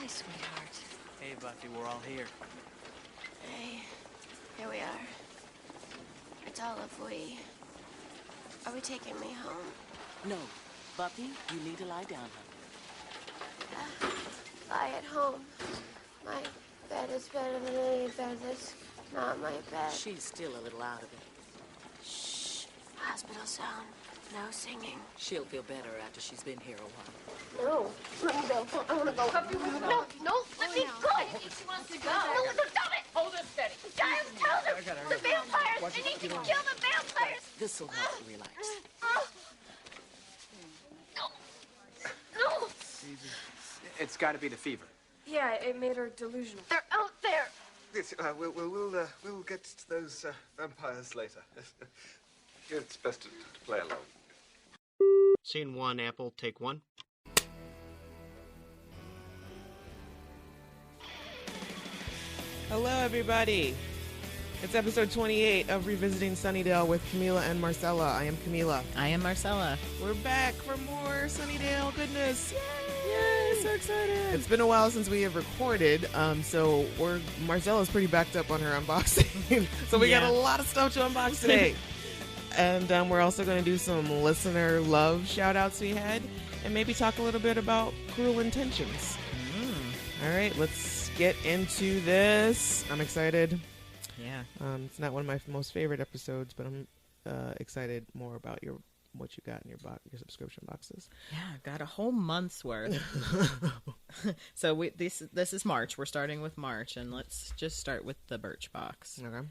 Hi, sweetheart. Hey, Buffy, we're all here. Hey, here we are. It's all if we... Are we taking me home? No. Buffy, you need to lie down, honey. Lie at home. My bed is better than any bed that's not my bed. She's still a little out of it. Shh. Hospital sound. No singing. She'll feel better after she's been here a while. No. Let me go. I want to go. No. Let me go. She wants to go. No, stop it. Hold her steady. Giles, tell them. The vampires. They need to kill the vampires. This'll help you relax. No. It's got to be the fever. Yeah, it made her delusional. They're out there. Yes, we'll get to those vampires later. It's best to play along. Scene 1, Apple, take 1. Hello, everybody. It's episode 28 of Revisiting Sunnydale with Camila and Marcella. I am Camila. I am Marcella. We're back for more Sunnydale goodness. Yay! So excited. It's been a while since we have recorded, so Marcella's pretty backed up on her unboxing. So we got a lot of stuff to unbox today. And we're also going to do some listener love shout-outs we had, and maybe talk a little bit about Cruel Intentions. All right, let's get into this. I'm excited. Yeah. It's not one of my most favorite episodes, but I'm excited more about what you got in your subscription boxes. Yeah, got a whole month's worth. So this is March. We're starting with March, and let's just start with the Birchbox. Okay.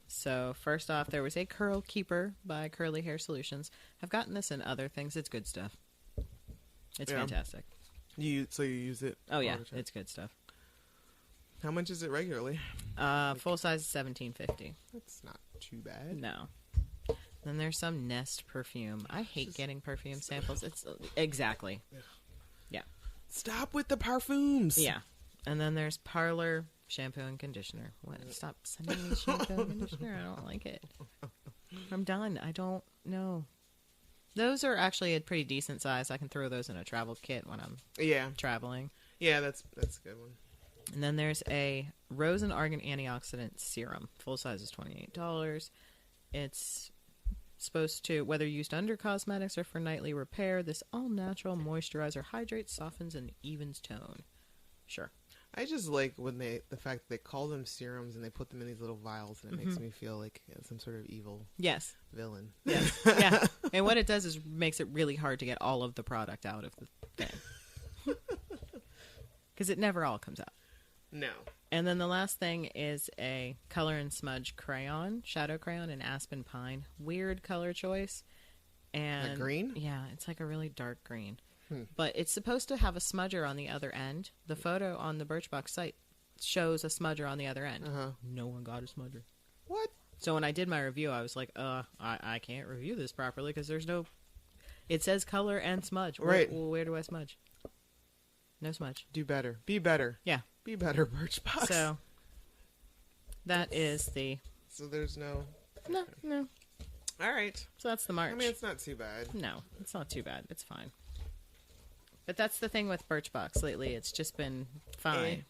So first off, there was a Curl Keeper by Curly Hair Solutions. I've gotten this in other things. It's good stuff. It's fantastic. So you use it? Oh yeah, it's good stuff. How much is it regularly? Full size is $17.50. That's not too bad. No. Then there's some Nest perfume. I hate getting perfume samples. It's exactly. Yeah. Stop with the parfums. Yeah. And then there's Parlor shampoo and conditioner. What? Stop sending me shampoo and conditioner. I don't like it. I'm done. I don't know. Those are actually a pretty decent size. I can throw those in a travel kit when I'm traveling. Yeah, that's a good one. And then there's a Rose and Argan Antioxidant Serum. Full size is $28. It's supposed to, whether used under cosmetics or for nightly repair, this all-natural moisturizer hydrates, softens, and evens tone. Sure. I just like when the fact that they call them serums and they put them in these little vials, and it makes me feel like some sort of evil villain. Yes. Yeah. And what it does is makes it really hard to get all of the product out of the thing. Because it never all comes out. No. And then the last thing is a Color and Smudge crayon, shadow crayon in Aspen Pine. Weird color choice. And like green? Yeah, it's like a really dark green. But it's supposed to have a smudger on the other end. The photo on the Birchbox site shows a smudger on the other end. No one got a smudger. What? So when I did my review, I was like, I can't review this properly because there's no... It says color and smudge. Right. Where do I smudge? No smudge. Do better. Be better. Yeah. Be better, Birchbox. So that is the... So there's no... No. All right. So that's the March. I mean, it's not too bad. No, it's not too bad. It's fine. But that's the thing with Birchbox lately. It's just been fine.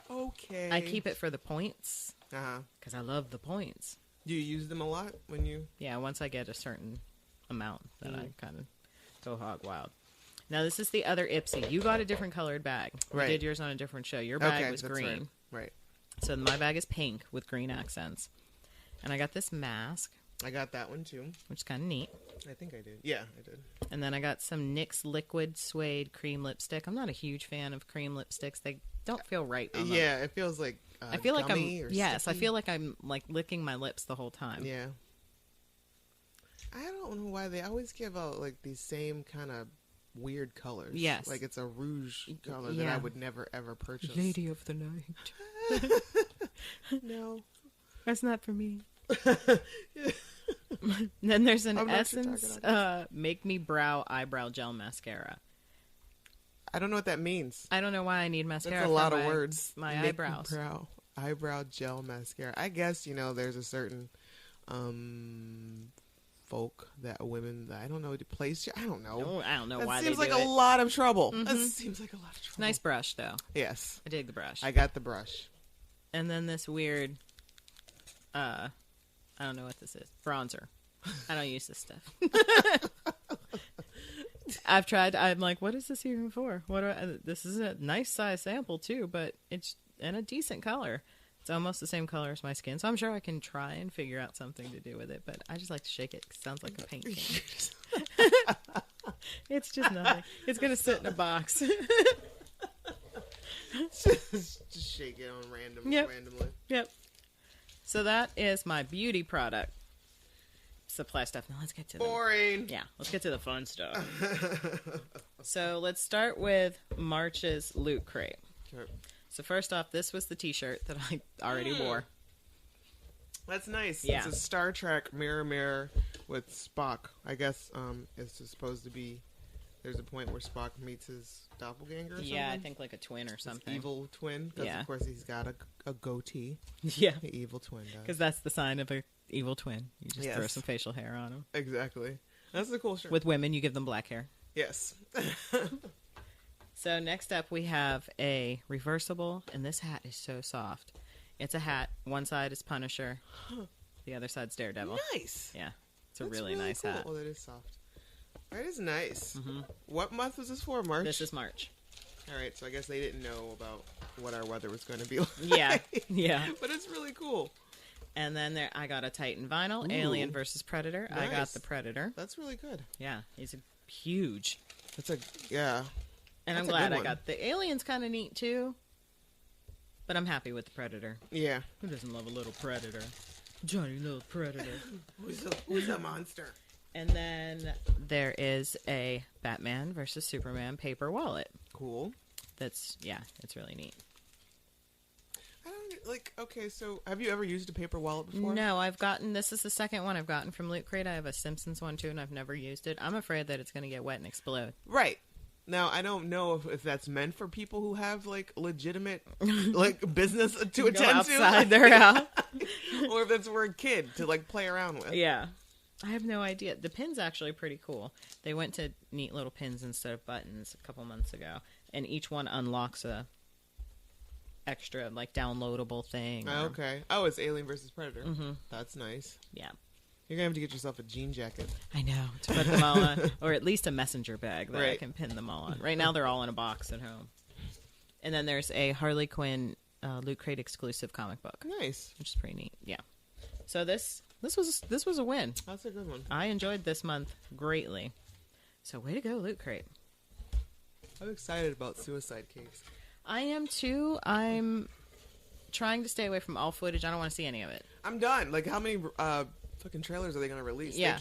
Okay. I keep it for the points. Uh-huh. Because I love the points. Do you use them a lot when you... Yeah, once I get a certain amount, then I kind of go hog wild. Now, this is the other Ipsy. You got a different colored bag. Right. You did yours on a different show. Your bag was green. Right. So my bag is pink with green accents. And I got this mask. I got that one, too. Which is kind of neat. I think I did. Yeah, I did. And then I got some NYX Liquid Suede Cream Lipstick. I'm not a huge fan of cream lipsticks. They don't feel right on them. Yeah, it feels like I feel like sticky. I feel like I'm like licking my lips the whole time. Yeah. I don't know why they always give out like these same kind of weird colors. Yes. Like it's a rouge color that I would never ever purchase. Lady of the Night. No. That's not for me. Then there's an Essence Make Me Brow Eyebrow Gel Mascara. I don't know what that means. I don't know why I need mascara. That's a lot of words. My eyebrows. Eyebrow gel mascara. I guess, there's a certain folk that women that I don't know place. I don't know. Oh, I don't know That why seems they do like it. a lot of trouble. Mhm. That seems like a lot of trouble. Nice brush, though. Yes, I dig the brush. I got the brush. And then this weird, I don't know what this is. Bronzer. I don't use this stuff. I've tried. I'm like, what is this even for? This is a nice size sample too, but it's in a decent color. It's almost the same color as my skin, so I'm sure I can try and figure out something to do with it. But I just like to shake it 'cause it sounds like a paint can. It's just nothing. It's gonna sit in a box. Just shake it on randomly. Yep. So that is my beauty product supply stuff. Now let's get to Boring. let's get to the fun stuff. So let's start with March's Loot Crate. Sure. So first off, this was the T-shirt that I already wore. That's nice. Yeah. It's a Star Trek mirror with Spock. I guess it's supposed to be. There's a point where Spock meets his doppelganger. Or something. Yeah, I think like a twin or something. His evil twin. Because Yeah. of course he's got a goatee. Yeah, The evil twin does. because that's the sign of a evil twin. You just throw Yes. some facial hair on them. Exactly. That's a cool shirt. With women, you give them black hair. Yes. So next up, we have a reversible, and this hat is so soft. It's a hat. One side is Punisher, the other side's Daredevil. Nice. Yeah, it's a That's really nice cool. hat. Oh, that is soft. That is nice. Mm-hmm. What month was this for? March? This is March. All right, so I guess they didn't know about what our weather was going to be like. Yeah, yeah. But it's really cool. And then I got a Titan vinyl, Ooh. Alien versus Predator. I got Nice. the Predator. That's really good. Yeah, he's huge. Yeah. And That's I'm a glad good I one. got the Alien's kind of neat too. But I'm happy with the Predator. Yeah. Who doesn't love a little Predator? Johnny Little Predator. Who's a monster? And then there is a Batman versus Superman paper wallet. Cool. It's really neat. I don't okay, so have you ever used a paper wallet before? No, this is the second one I've gotten from Loot Crate. I have a Simpsons one too, and I've never used it. I'm afraid that it's going to get wet and explode. Right. Now, I don't know if that's meant for people who have, like, legitimate, like, business to Go attend outside to. their house. Or if that's for a kid to, like, play around with. Yeah. I have no idea. The pin's actually pretty cool. They went to neat little pins instead of buttons a couple months ago. And each one unlocks a extra, like, downloadable thing. Oh, okay. Oh, it's Alien versus Predator. Mm-hmm. That's nice. Yeah. You're going to have to get yourself a jean jacket. I know. To put them all on. Or at least a messenger bag that I Right. can pin them all on. Right now they're all in a box at home. And then there's a Harley Quinn Loot Crate exclusive comic book. Nice. Which is pretty neat. Yeah. So this was a win. That's a good one. I enjoyed this month greatly. So way to go, Loot Crate. I'm excited about Suicide Cakes. I am too. I'm trying to stay away from all footage. I don't want to see any of it. I'm done. Like, how many fucking trailers are they going to release? Yeah.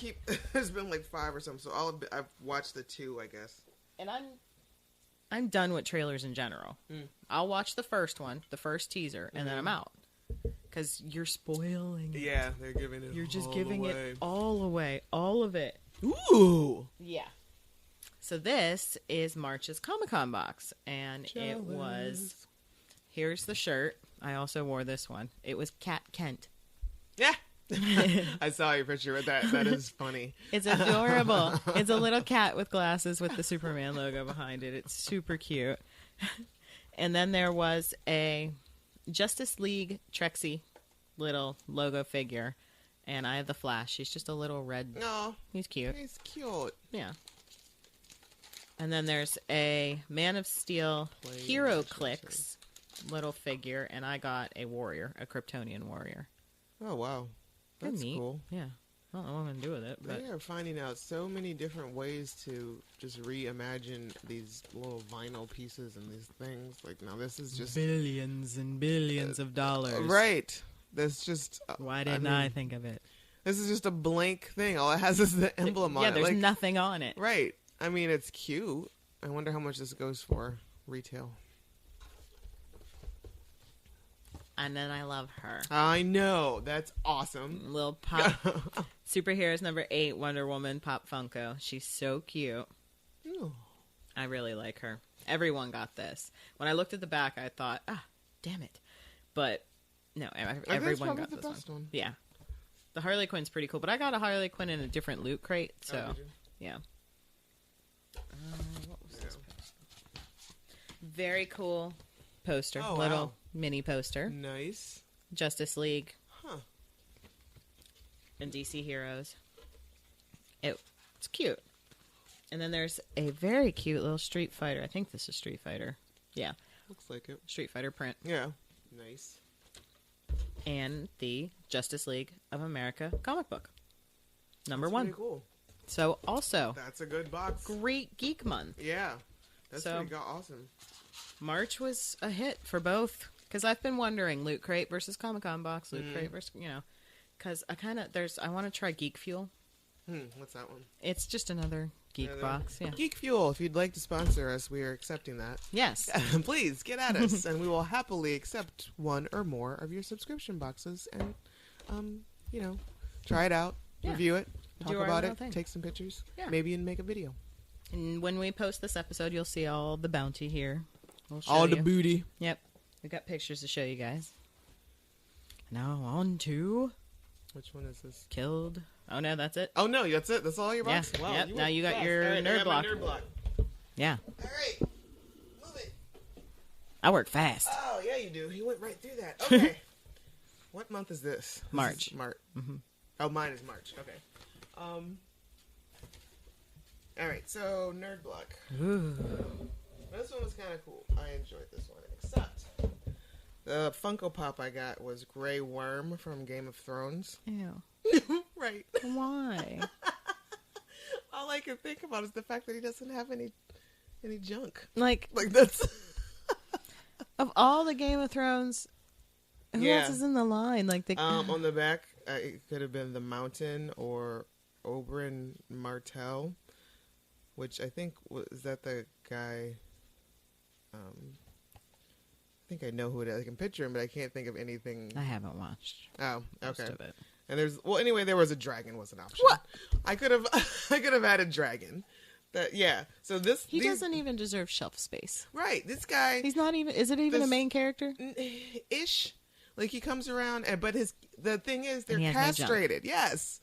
There's been like 5 or something, so I've watched the 2, I guess. And I'm done with trailers in general. I'll watch the first one, the first teaser, and then I'm out. Because you're spoiling it. Yeah, they're giving it You're just all giving away. it all away. All of it. Ooh! Yeah. So this is March's Comic-Con box. And it was... Here's the shirt. I also wore this one. It was Cat Kent. Yeah! I saw your picture with that. That is funny. It's adorable. It's a little cat with glasses with the Superman logo behind it. It's super cute. And then there was a Justice League Trexie little logo figure. And I have the Flash. He's just a little red. No. He's cute. He's cute. Yeah. And then there's a Man of Steel Hero Clicks little figure. And I got a warrior, a Kryptonian warrior. Oh, wow. They're That's neat. cool. Yeah. I don't know what I'm going to do with it. But They are finding out so many different ways to just reimagine these little vinyl pieces and these things. Like, now this is just... billions and billions of dollars. Right. That's just... Why didn't I think of it? This is just a blank thing. All it has is the emblem on it. Yeah, there's Like, nothing on it. right. I mean, it's cute. I wonder how much this goes for retail. And then I love her. I know. That's awesome. Little pop. Superheroes number 8, Wonder Woman Pop Funko. She's so cute. Ooh. I really like her. Everyone got this. When I looked at the back, I thought, damn it. But, no, I think everyone it's probably got the this best one. Yeah. The Harley Quinn's pretty cool, but I got a Harley Quinn in a different loot crate, so did you? yeah. What was this poster? Very cool poster, Oh, little wow. mini poster. Nice. Justice League Huh. and DC Heroes. It's cute. And then there's a very cute little Street Fighter. I think this is Street Fighter. Yeah, Looks like it. Street Fighter print. Yeah. Nice. And the Justice League of America comic book. Number That's 1. pretty cool. So also, That's a good box. great geek month. Yeah. That's So- pretty awesome. March was a hit for both. Because I've been wondering, Loot Crate versus Comic-Con box, Loot Crate versus, because I want to try Geek Fuel. What's that one? It's just another geek Another- box, yeah. Geek Fuel, if you'd like to sponsor us, we are accepting that. Yes. Please get at us, and we will happily accept one or more of your subscription boxes and, try it out, Yeah. review it, talk Do our about little it, thing. take some pictures, Yeah. maybe even make a video. And when we post this episode, you'll see all the bounty here. We'll show All the you. booty. Yep. We got pictures to show you guys. Now on to Which one is this? Killed. Oh no, that's it. Oh no, that's it. That's all your box. Yeah. Wow, Yep. you Now went you got fast. your All right, I nerd got block. my nerd block. Yeah. All right, move it. I work fast. Oh yeah, you do. He went right through that. Okay. What month is this? March. March. Mm-hmm. Oh, mine is March. Okay. All right. So nerd block. Ooh. This one was kind of cool. I enjoyed this one, except the Funko Pop I got was Grey Worm from Game of Thrones. Ew. Right. Why? All I can think about is the fact that he doesn't have any junk. Like, That's of all the Game of Thrones, who Yeah. else is in the line? Like the on the back. It could have been the Mountain or Oberyn Martell, which I think is that the guy. I think I know who it is. I can picture him, but I can't think of anything. I haven't watched Oh, most okay. of it. And anyway, there was a dragon was an option. What? I could have added dragon. So He doesn't even deserve shelf space. Right, this guy He's not even. Is it even a This- main character? ish. Like he comes around but the thing is they're And he has no junk. castrated. Yes.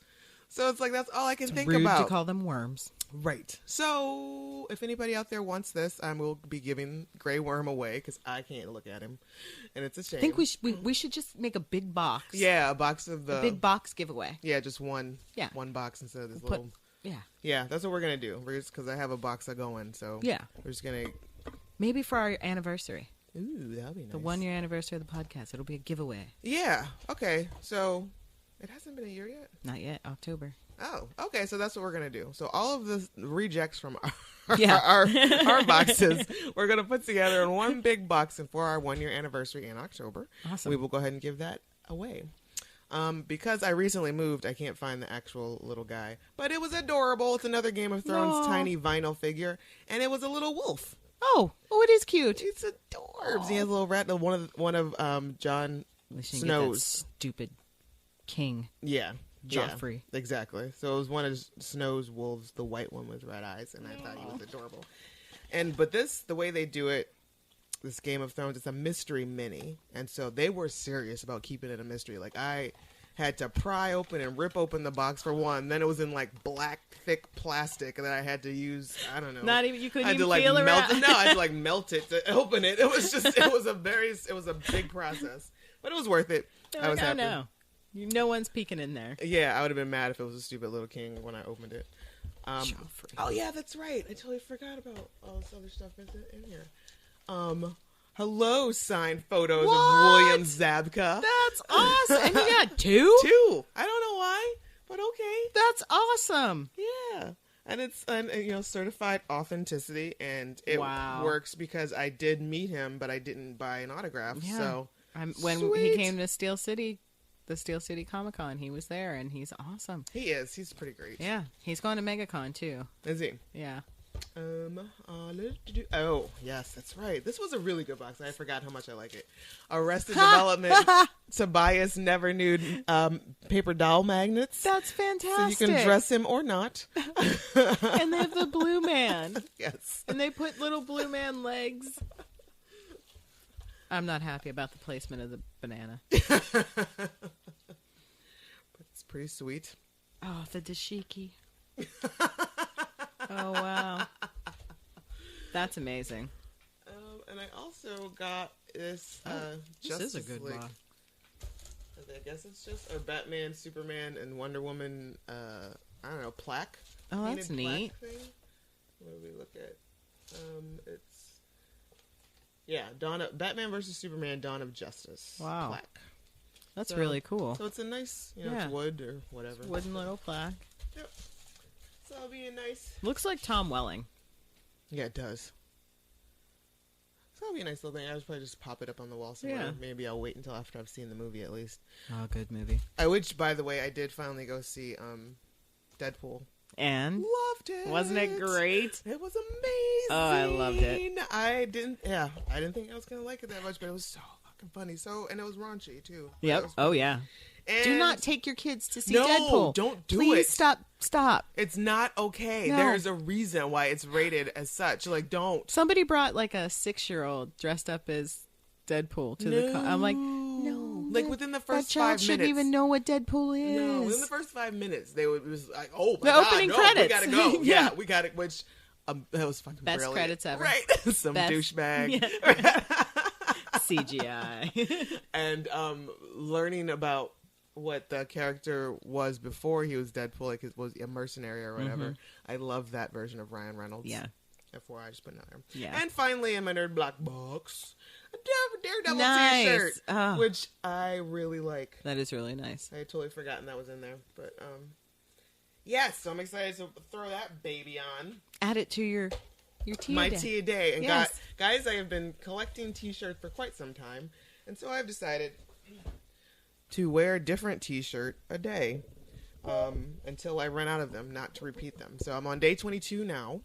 So it's like that's all I can think Rude about. to call them worms. Right. So if anybody out there wants this, I will be giving Grey Worm away because I can't look at him, and it's a shame. I think we should just make a big box. Yeah, a box of the A big box giveaway. Yeah, just one. Yeah. One box instead of this Put- little. Yeah. Yeah, that's what we're gonna do. We're just because I have a box going, so Yeah. we're just gonna. Maybe for our anniversary, Ooh, that'll be nice. the 1 year anniversary of the podcast, it'll be a giveaway. Yeah. Okay. So it hasn't been a year yet. Not yet. October. Oh, okay. So that's what we're gonna do. So all of the rejects from Yeah. our boxes, we're gonna put together in one big box, and for our 1 year anniversary in October, Awesome. we will go ahead and give that away. Because I recently moved, I can't find the actual little guy, but it was adorable. It's another Game of Thrones Aw. tiny vinyl figure, and it was a little wolf. Oh, it is cute. It's adorbs. He has a little rat. One of Jon Wish you didn't get that Snow's. stupid king. Yeah. Joffrey. Yeah, exactly. So it was one of Snow's wolves, the white one with red eyes, and I thought he was adorable. But the way they do it, this Game of Thrones, it's a mystery mini, and so they were serious about keeping it a mystery. Like I had to pry open and rip open the box for one, then it was in like black thick plastic, and then I had to use Not even you couldn't I had to even like feel melt it. it. No, I had to like melt it to open it. It was a big process, but it was worth it. I was happy. No. No one's peeking in there. Yeah, I would have been mad if it was a stupid little king when I opened it. Joffrey. Oh yeah, that's right. I totally forgot about all this other stuff in here. Hello, signed photos What? of William Zabka. That's awesome. And you got two? Two. I don't know why, but okay. That's awesome. Yeah, and it's certified authenticity, and it Wow. works because I did meet him, but I didn't buy an autograph. Yeah. So When he Sweet. came to Steel City, the Steel City Comic Con, he was there, and he's awesome. he is. He's pretty great. Yeah, he's going to MegaCon too. Is he? Yeah. Oh, yes, that's right. This was a really good box. I forgot how much I like it. Arrested Development, Tobias Never Nude paper doll magnets. That's So fantastic. you can dress him or not. And they have the Blue Man, Yes. and they put little Blue Man legs. I'm not happy about the placement of the banana. It's pretty sweet. Oh, the dashiki. Oh, wow. That's amazing. And I also got this This is a good League. box. I guess it's just a Batman, Superman, and Wonder Woman, I don't know, plaque. Oh, that's painted plaque neat. thing. What do we look at? It's Batman versus Superman, Dawn of Justice. Wow. Plaque. That's So- really cool. So it's a nice, Yeah. it's wood or whatever. Wooden little plaque. Yep. So it'll be a nice. Looks like Tom Welling. Yeah, it does. So that'll be a nice little thing. I would probably just pop it up on the wall somewhere. Yeah. Maybe I'll wait until after I've seen the movie at least. Oh, good movie. Which, by the way, I did finally go see Deadpool. And Loved it. wasn't it great? It was amazing. Oh, I loved it. I didn't think I was gonna like it that much, but it was so fucking funny. And it was raunchy too. It Yep. was Oh, yeah. And Do not take your kids to see No, Deadpool. don't do Please it. Stop. It's not okay. No. There's a reason why it's rated as such. Like, don't. Somebody brought like a 6-year-old dressed up as Deadpool to the con. I'm like, no. Like within the first that child 5 shouldn't minutes. even know what Deadpool is. No, within the first 5 minutes, it was like, oh, my The God, opening no, credits. we gotta go. Yeah. Yeah, we got it. Which that was fucking Best brilliant. credits ever. Right, some Best. douchebag. Yeah. CGI. And learning about what the character was before he was Deadpool, like it was a mercenary or whatever. I love that version of Ryan Reynolds. Yeah. Before I just put it on there. Yeah. And finally, in my nerd block box, a Daredevil Nice. t-shirt, Oh. which I really like. That is really nice. I had totally forgotten that was in there, but yes, so I'm excited to throw that baby on. Add it to your tea My day. tea a day. And Yes. guys, I have been collecting t-shirts for quite some time, and so I've decided to wear a different t-shirt a day until I run out of them, not to repeat them. So I'm on day 22 now,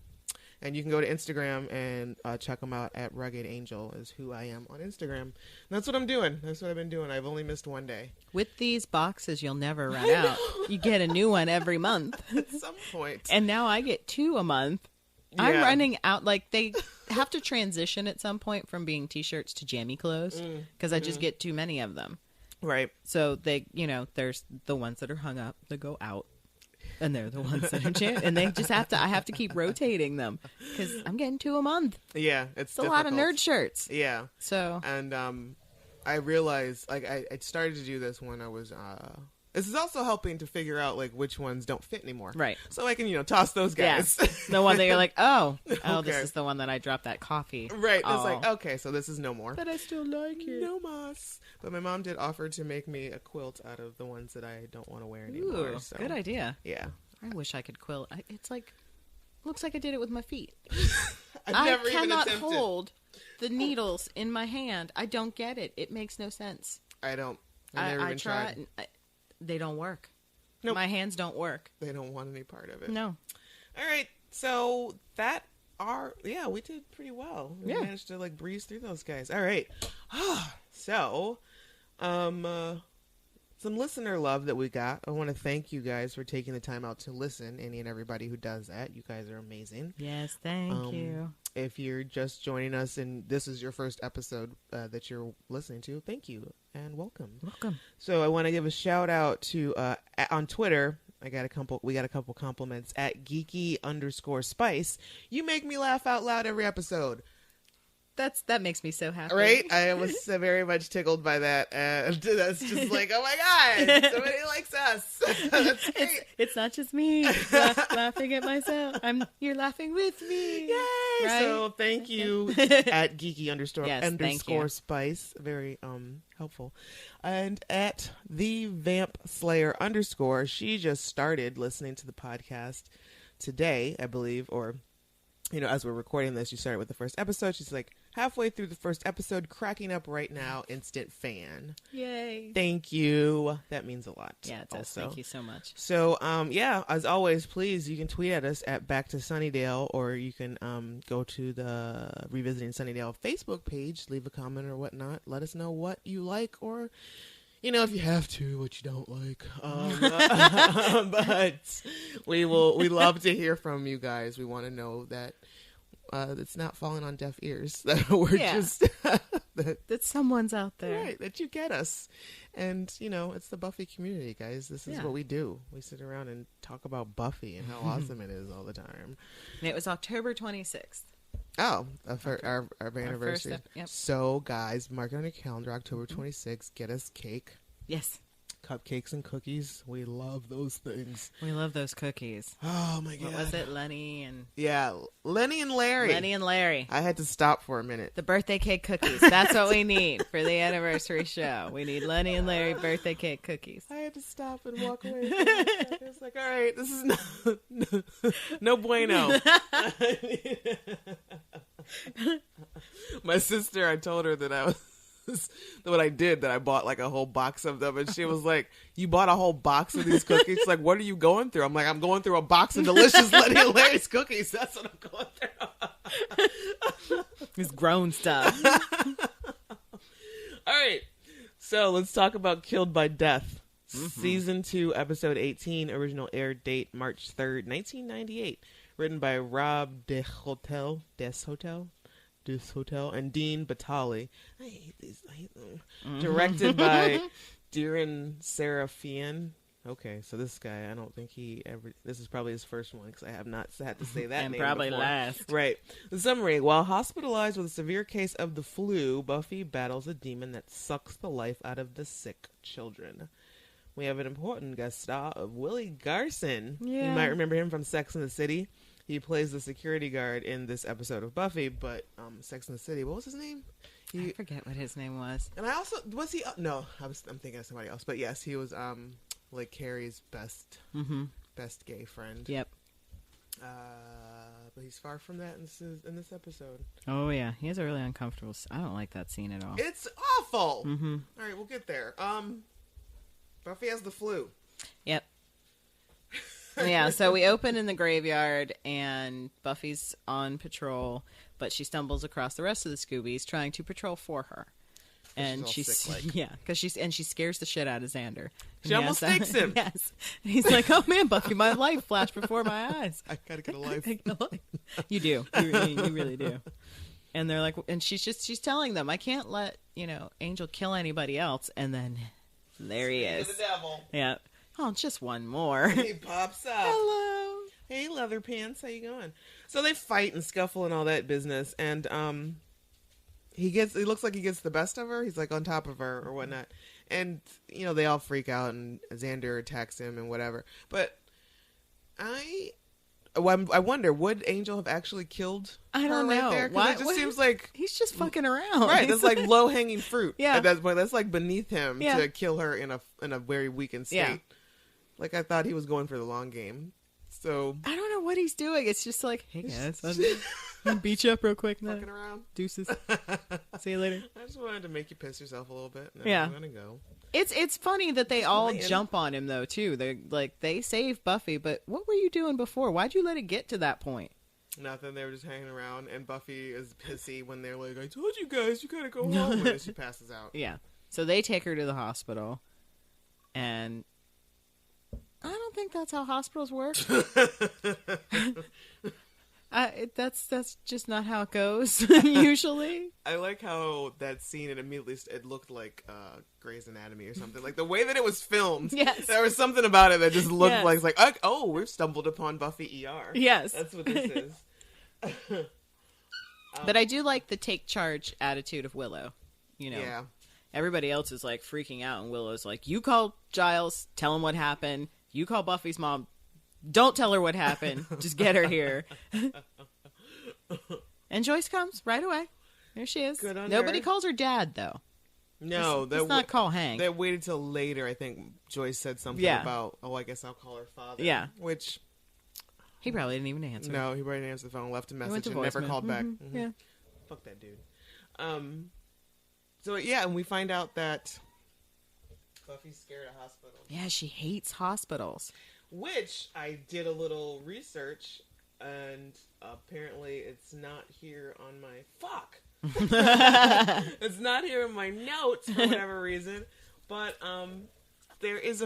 and you can go to Instagram and check them out at Rugged Angel is who I am on Instagram. And that's what I'm doing. That's what I've been doing. I've only missed one day. With these boxes, you'll never run out. You get a new one every month. At some point. And now I get 2 a month. I'm Yeah. running out. Like, they have to transition at some point from being t-shirts to jammy clothes because I just get too many of them. Right. So they, there's the ones that are hung up that go out, and they're the ones that are and they just I have to keep rotating them because I'm getting 2 a month. Yeah, it's a lot of nerd shirts. Yeah. So And I realized, like, I started to do this when I was this is also helping to figure out, like, which ones don't fit anymore. Right. So I can, toss those guys. yeah, the one that you're like, oh, this Okay. is the one that I dropped that coffee. Right. Oh. It's like, okay, so this is no more. But I still like it. No mas. But my mom did offer to make me a quilt out of the ones that I don't want to wear anymore. Ooh, So. good idea. Yeah. I wish I could quilt. It's like, looks like I did it with my feet. I've never I even cannot attempted. hold the needles in my hand. I don't get it. It makes no sense. I don't. I've never I even try. tried. And they don't work. Nope. My hands don't work. They don't want any part of it. No. All right. So we did pretty well. We Yeah. managed to, like, breeze through those guys. All right. So, some listener love that we got. I want to thank you guys for taking the time out to listen. Any and everybody who does that. You guys are amazing. Yes, thank you. If you're just joining us and this is your first episode that you're listening to, thank you and welcome. Welcome. So I want to give a shout out to on Twitter. We got a couple compliments at geeky_spice. You make me laugh out loud every episode. That makes me so happy. Right? I was very much tickled by that. And that's just like, oh my God, somebody likes us. That's great. It's not just me laughing at myself. You're laughing with me. Yay! Right? So thank you at geeky Yes, thank you. _spice. Very helpful. And at the Vamp Slayer _ she just started listening to the podcast today, I believe, or as we're recording this, she started with the first episode. She's like halfway through the first episode, cracking up right now. Instant fan. Yay. Thank you. That means a lot. Yeah, it does. Also. Thank you so much. So, as always, please, you can tweet at us at Back to Sunnydale, or you can go to the Revisiting Sunnydale Facebook page, leave a comment or whatnot. Let us know what you like, or, if you have to, what you don't like. But we love to hear from you guys. We want to know that it's not falling on deaf ears. That we're Yeah. just that someone's out there. Right, that you get us. And, you know, it's the Buffy community, guys. This is what we do. We sit around and talk about Buffy and how awesome it is all the time. And it was October 26th. Oh, our anniversary. First, yep. So, guys, mark it on your calendar, October 26th. Get us cake. Yes. Cupcakes and cookies. We love those things. We love those cookies. Oh, my God. What was it? Lenny and... Yeah, Lenny and Larry. Lenny and Larry. I had to stop for a minute. The birthday cake cookies. That's what we need for the anniversary show. We need Lenny and Larry birthday cake cookies. I had to stop and walk away. I was like, all right, this is no bueno. My sister, I told her that I was... what I did, that I bought like a whole box of them, and she was like, you bought a whole box of these cookies? She's like, what are you going through? I'm like, I'm going through a box of delicious Lenny and Larry's cookies. That's what I'm going through. It's grown stuff. All right, so let's talk about Killed by Death. Season 2, episode 18, original air date March 3rd, 1998. Written by Rob Deshotel, and Dean Batali. I hate these. I hate them. Directed by Darren Serafian. Okay, so this guy, I don't think he ever... This is probably his first one, because I have not had to say that and name probably before. last. Right. The summary. While hospitalized with a severe case of the flu, Buffy battles a demon that sucks the life out of the sick children. We have an important guest star of Willie Garson. Yeah. You might remember him from Sex and the City. He plays the security guard in this episode of Buffy, but Sex and the City, what was his name? I forget what his name was. And I also, was he, no, I'm thinking of somebody else, but yes, he was like Carrie's best gay friend. Yep. But he's far from that in this episode. Oh, yeah. He has a really uncomfortable... I don't like that scene at all. It's awful! All right, we'll get there. Buffy has the flu. Yep. Yeah, so we open in the graveyard, and Buffy's on patrol, but she stumbles across the rest of the Scoobies trying to patrol for her. And she's all sick-like. yeah, because she scares the shit out of Xander. She almost takes him. Yes, and he's like, "Oh man, Buffy, my life flashed before my eyes. I gotta get a life." You do, you really do. And they're like, and she's telling them, "I can't let Angel kill anybody else." And then there he is. The devil. Yeah. Oh, just one more. He pops up. Hello. Hey, Leatherpants, how you going? So they fight and scuffle and all that business, and he looks like he gets the best of her. He's like on top of her or whatnot, and they all freak out, and Xander attacks him and whatever. But I wonder, would Angel have actually killed I don't her know. right there? Why? It just seems like he's just fucking around. right. That's like low hanging fruit. Yeah. At that point, that's like beneath him Yeah. to kill her in a very weakened state. Yeah. Like I thought he was going for the long game. So I don't know what he's doing. It's just like, hey guys, I'll beat you up real quick now. fucking around. Deuces. See you later. I just wanted to make you piss yourself a little bit. And Yeah. I'm gonna go. It's funny that they all Land. jump on him though too. They save Buffy, but what were you doing before? Why'd you let it get to that point? Nothing. They were just hanging around, and Buffy is pissy when they're like, "I told you guys, you gotta go home." And then she passes out. Yeah. So they take her to the hospital, and I don't think that's how hospitals work. That's just not how it goes usually. I like how that scene, it immediately it looked like Grey's Anatomy or something. Like the way that it was filmed. Yes. There was something about it that just looked Yes. like oh, we've stumbled upon Buffy ER. Yes. That's what this is. But I do like the take charge attitude of Willow. Yeah. Everybody else is like freaking out, and Willow's like, "You call Giles, tell him what happened. You call Buffy's mom, don't tell her what happened. Just get her here." And Joyce comes right away. There she is. Good on Nobody her. calls her dad though. No, Let's not call Hank. They waited till later. I think Joyce said something Yeah. about, I guess I'll call her father. Yeah. Which, He probably didn't even answer. no, he probably didn't answer the phone, left a went message, to and never voicemail. called back. Mhm. Mhm. Yeah. Fuck that dude. So yeah, and we find out that Buffy's scared of hospitals. Yeah, she hates hospitals. Which I did a little research, and apparently it's not here on my it's not here in my notes for whatever reason. But there is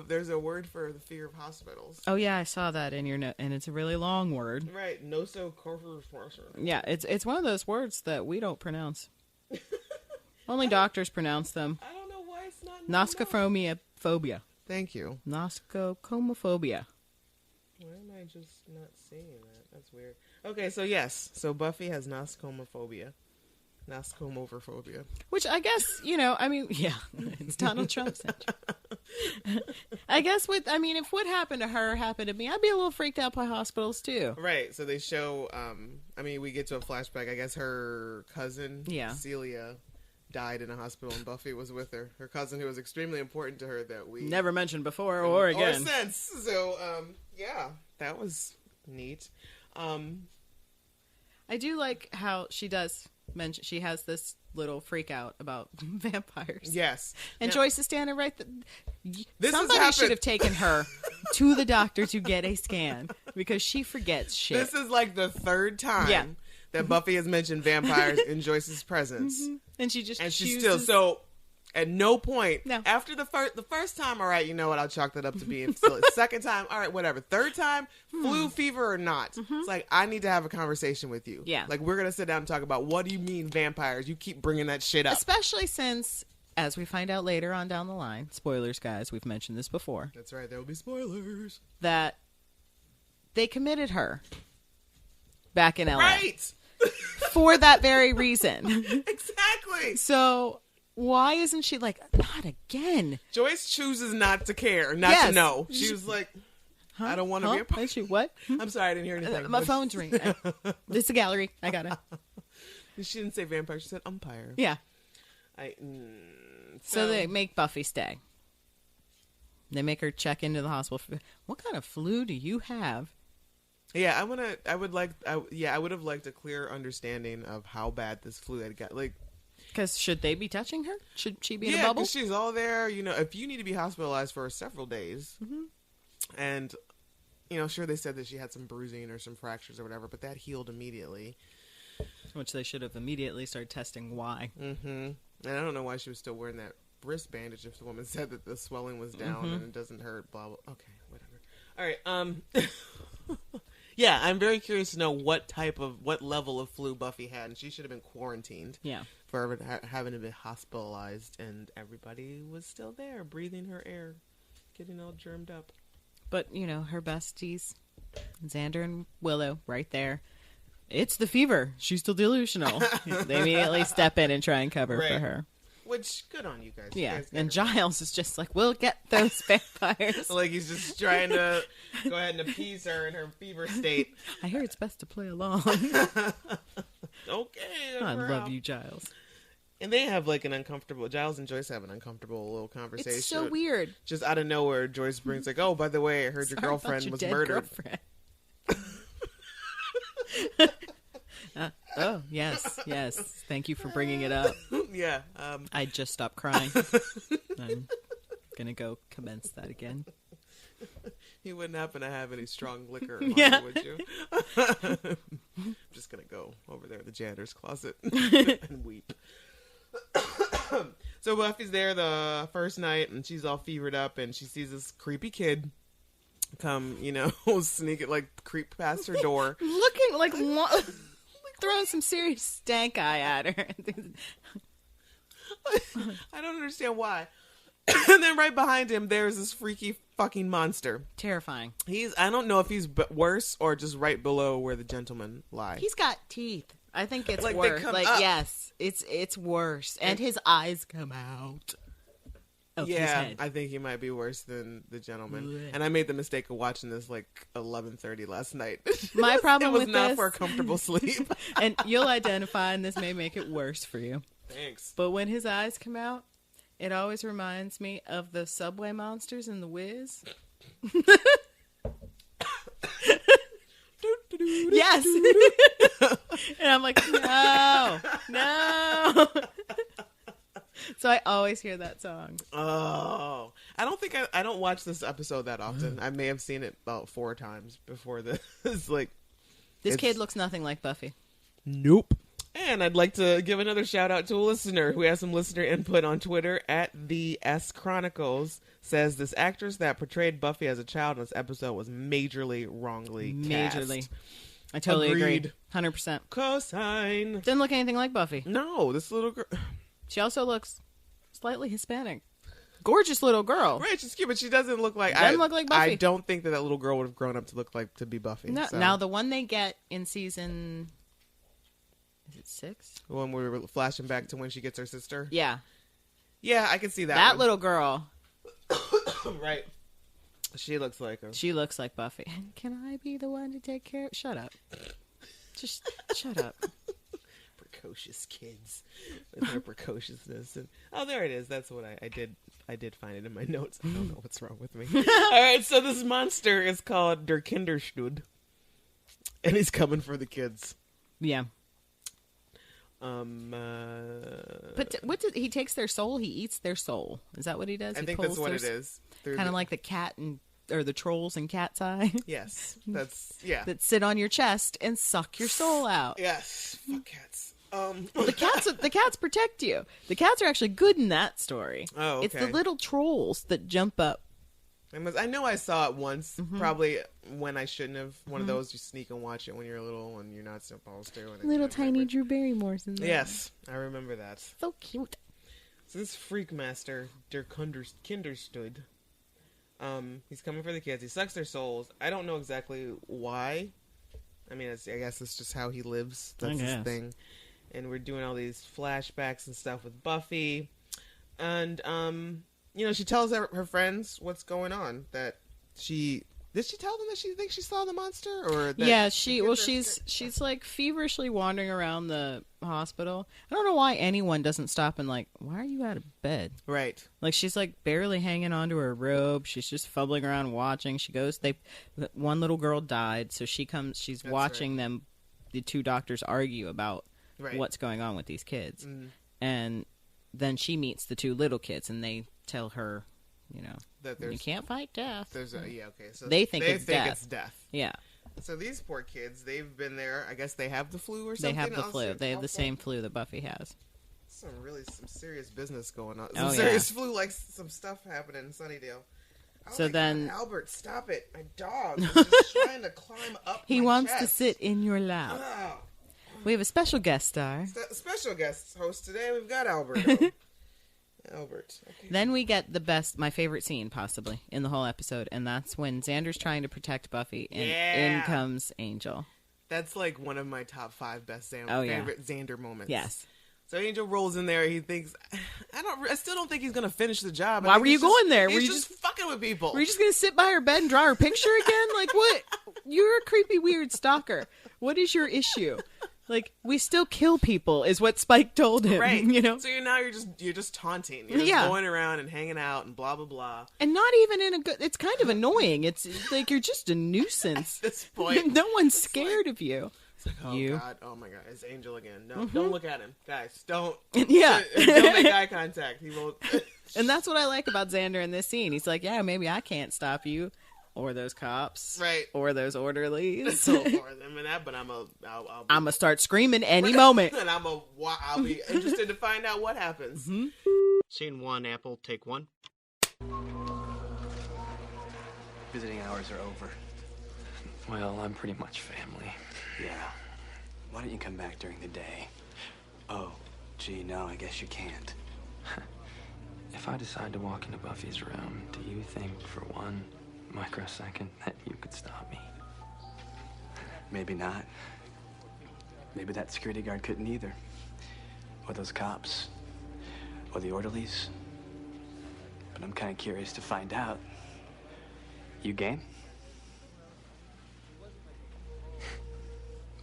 there's a word for the fear of hospitals. Oh yeah, I saw that in your note, and it's a really long word. Right, nosocophobia. Yeah, it's one of those words that we don't pronounce. Only doctors pronounce them. I don't know why it's not. Noscophobia. Thank you. Noscocomophobia. Why am I just not seeing that? That's weird. Okay, so yes. So Buffy has noscomophobia. Noscomophobia. Which I guess, I mean, yeah, it's Donald Trump syndrome. I guess if what happened to her happened to me, I'd be a little freaked out by hospitals too. Right, so they show, we get to a flashback. I guess her cousin, Celia, died in a hospital and Buffy was with her. Her cousin who was extremely important to her that we... Never mentioned before or again. Or since. So, yeah, that was neat. I do like how she does mention, she has this little freak out about vampires. Yes. And now, Joyce is standing right there. Somebody should have taken her to the doctor to get a scan because she forgets shit. This is like the third time that Buffy has mentioned vampires in Joyce's presence. Mm-hmm. And she just she's still so at no point after the first time, all right, you know what, I'll chalk that up to being silly. Second time, all right, whatever. Third time, flu, fever or not, it's like, I need to have a conversation with you. Yeah, like we're gonna sit down and talk about what do you mean vampires? You keep bringing that shit up, especially since, as we find out later on down the line, spoilers, guys, we've mentioned this before. That's right, there will be spoilers. That they committed her back in LA, right? For that very reason. Exactly. So why isn't she like, not again? Joyce chooses not to care, not to know. She was like, I don't want to be a part. She, what? I'm sorry, I didn't hear anything. My phone's ringing. It's a gallery. I got it. She didn't say vampire. She said umpire. Yeah. So they make Buffy stay. They make her check into the hospital. What kind of flu do you have? Yeah, I would have liked a clear understanding of how bad this flu had got. Like, because should they be touching her? Should she be in a yeah, bubble? because she's all there. If you need to be hospitalized for several days, and sure they said that she had some bruising or some fractures or whatever, but that healed immediately. Which they should have immediately started testing why. Mm-hmm. And I don't know why she was still wearing that wrist bandage if the woman said that the swelling was down and it doesn't hurt. Blah blah. Okay, whatever. All right. Yeah, I'm very curious to know what level of flu Buffy had, and she should have been quarantined. Yeah. For having to be hospitalized, and everybody was still there, breathing her air, getting all germed up. But, her besties, Xander and Willow, right there. It's the fever. She's still delusional. They immediately step in and try and cover for her. Which, good on you guys. Yeah, you guys and Giles is just like, we'll get those vampires. Like he's just trying to go ahead and appease her in her fever state. I hear it's best to play along. Okay. I love you, Giles. And they have like an uncomfortable, Giles and Joyce have an uncomfortable little conversation. It's so weird. Just out of nowhere, Joyce brings like, oh, by the way, I heard your girlfriend was murdered. Oh, yes. Thank you for bringing it up. Yeah. I just stopped crying. I'm going to go commence that again. You wouldn't happen to have any strong liquor on you, would you? I'm just going to go over there to the janitor's closet and weep. So Buffy's there the first night, and she's all fevered up, and she sees this creepy kid come, sneak it, like, creep past her door. Looking like throwing some serious stank eye at her. I don't understand why. And then right behind him, there's this freaky fucking monster. Terrifying. I don't know if he's worse or just right below where the gentleman lies. He's got teeth. I think it's like worse. Like, up. Yes, it's worse. And his eyes come out of his head. I think he might be worse than the gentleman. Blech. And I made the mistake of watching this like 11:30 last night. My problem with this... It was not for a comfortable sleep. And you'll identify, and this may make it worse for you. Thanks. But when his eyes come out, it always reminds me of the subway monsters in The Wiz. Yes. And I'm like, no. So I always hear that song. Oh, I don't watch this episode that often. I may have seen it about 4 times before this. This kid looks nothing like Buffy. Nope. And I'd like to give another shout out to a listener who has some listener input on Twitter at the S Chronicles. Says this actress that portrayed Buffy as a child in this episode was wrongly cast. I totally agreed. 100%. Cosign. Didn't look anything like Buffy. No, this little girl. She also looks slightly Hispanic. Gorgeous little girl. Right, she's cute, but she doesn't look like. Doesn't look like Buffy. I don't think that little girl would have grown up to be Buffy. No, so. Now the one they get in season, is it 6? When we were flashing back to when she gets her sister. Yeah, Yeah, I can see that. that one. little girl. Right. She looks like her. She looks like Buffy. Can I be the one to take care? Shut up. Just shut up. Precocious kids with their precociousness. And, oh, there it is. That's what I did. I did find it in my notes. I don't know what's wrong with me. All right, so this monster is called Der Kinderstud, and he's coming for the kids. Yeah. But But he takes their soul? He eats their soul. Is that what he does? I think that's what it is. Kind of like the cat or the trolls in Cat's Eye. Yes, That sit on your chest and suck your soul out. Yes, fuck cats. Well, the cats protect you. The cats are actually good in that story. Oh, okay. It's the little trolls that jump up. I know I saw it once, probably when I shouldn't have. One of those you sneak and watch it when you're little and you're not supposed to. And Little tiny Drew Barrymore's in there. Yes, I remember that. So cute. So this freak master, Der Kinderstud, he's coming for the kids. He sucks their souls. I don't know exactly why. I mean, I guess it's just how he lives. That's his thing. And we're doing all these flashbacks and stuff with Buffy. And, she tells her friends what's going on. Did she tell them that she thinks she saw the monster? Or that Yeah, she's like feverishly wandering around the hospital. I don't know why anyone doesn't stop and like, why are you out of bed? Right. Like she's like barely hanging onto her robe. She's just fumbling around watching. She goes, one little girl died, so she's That's watching them, the two doctors argue about what's going on with these kids. Mm-hmm. And then she meets the two little kids and they tell her, that you can't fight death. So they think it's death. Yeah. So these poor kids, they've been there. I guess they have the flu or something. They have the flu. They have the same flu that Buffy has. Some serious business going on. Oh, Some serious flu, like some stuff happening in Sunnydale. Oh so then, God, Albert, stop it! My dog is just trying to climb up. He my wants chest. to sit in your lap. Oh. We have a special guest star. Special guest host today. We've got Albert. Albert. Okay. Then we get my favorite scene possibly in the whole episode, and that's when Xander's trying to protect Buffy, and in comes Angel. That's like one of my top 5 best favorite Xander moments. Yes. So Angel rolls in there. He thinks, I still don't think he's gonna finish the job. Why were you going there? He's just fucking with people. Were you just gonna sit by her bed and draw her picture again? Like what? You're a creepy, weird stalker. What is your issue? Like, we still kill people, is what Spike told him. Right. So you're just taunting. You're just going around and hanging out and blah blah blah. And not even in a good. It's kind of annoying. It's like you're just a nuisance. At this point, no one's scared of you. It's like, oh God, oh my God, it's Angel again. No, don't look at him, guys. Don't. Yeah. Don't make eye contact. He won't. And that's what I like about Xander in this scene. He's like, yeah, maybe I can't stop you. Or those cops, right? Or those orderlies. So for them and that, but I'm gonna start screaming any moment, and I'll be interested to find out what happens. Mm-hmm. Scene 1, Apple, take 1. Visiting hours are over. Well, I'm pretty much family. Yeah. Why don't you come back during the day? Oh, gee, no, I guess you can't. If I decide to walk into Buffy's room, do you think for one microsecond that you could stop me? Maybe not. Maybe that security guard couldn't either. Or those cops. Or the orderlies. But I'm kind of curious to find out. You game?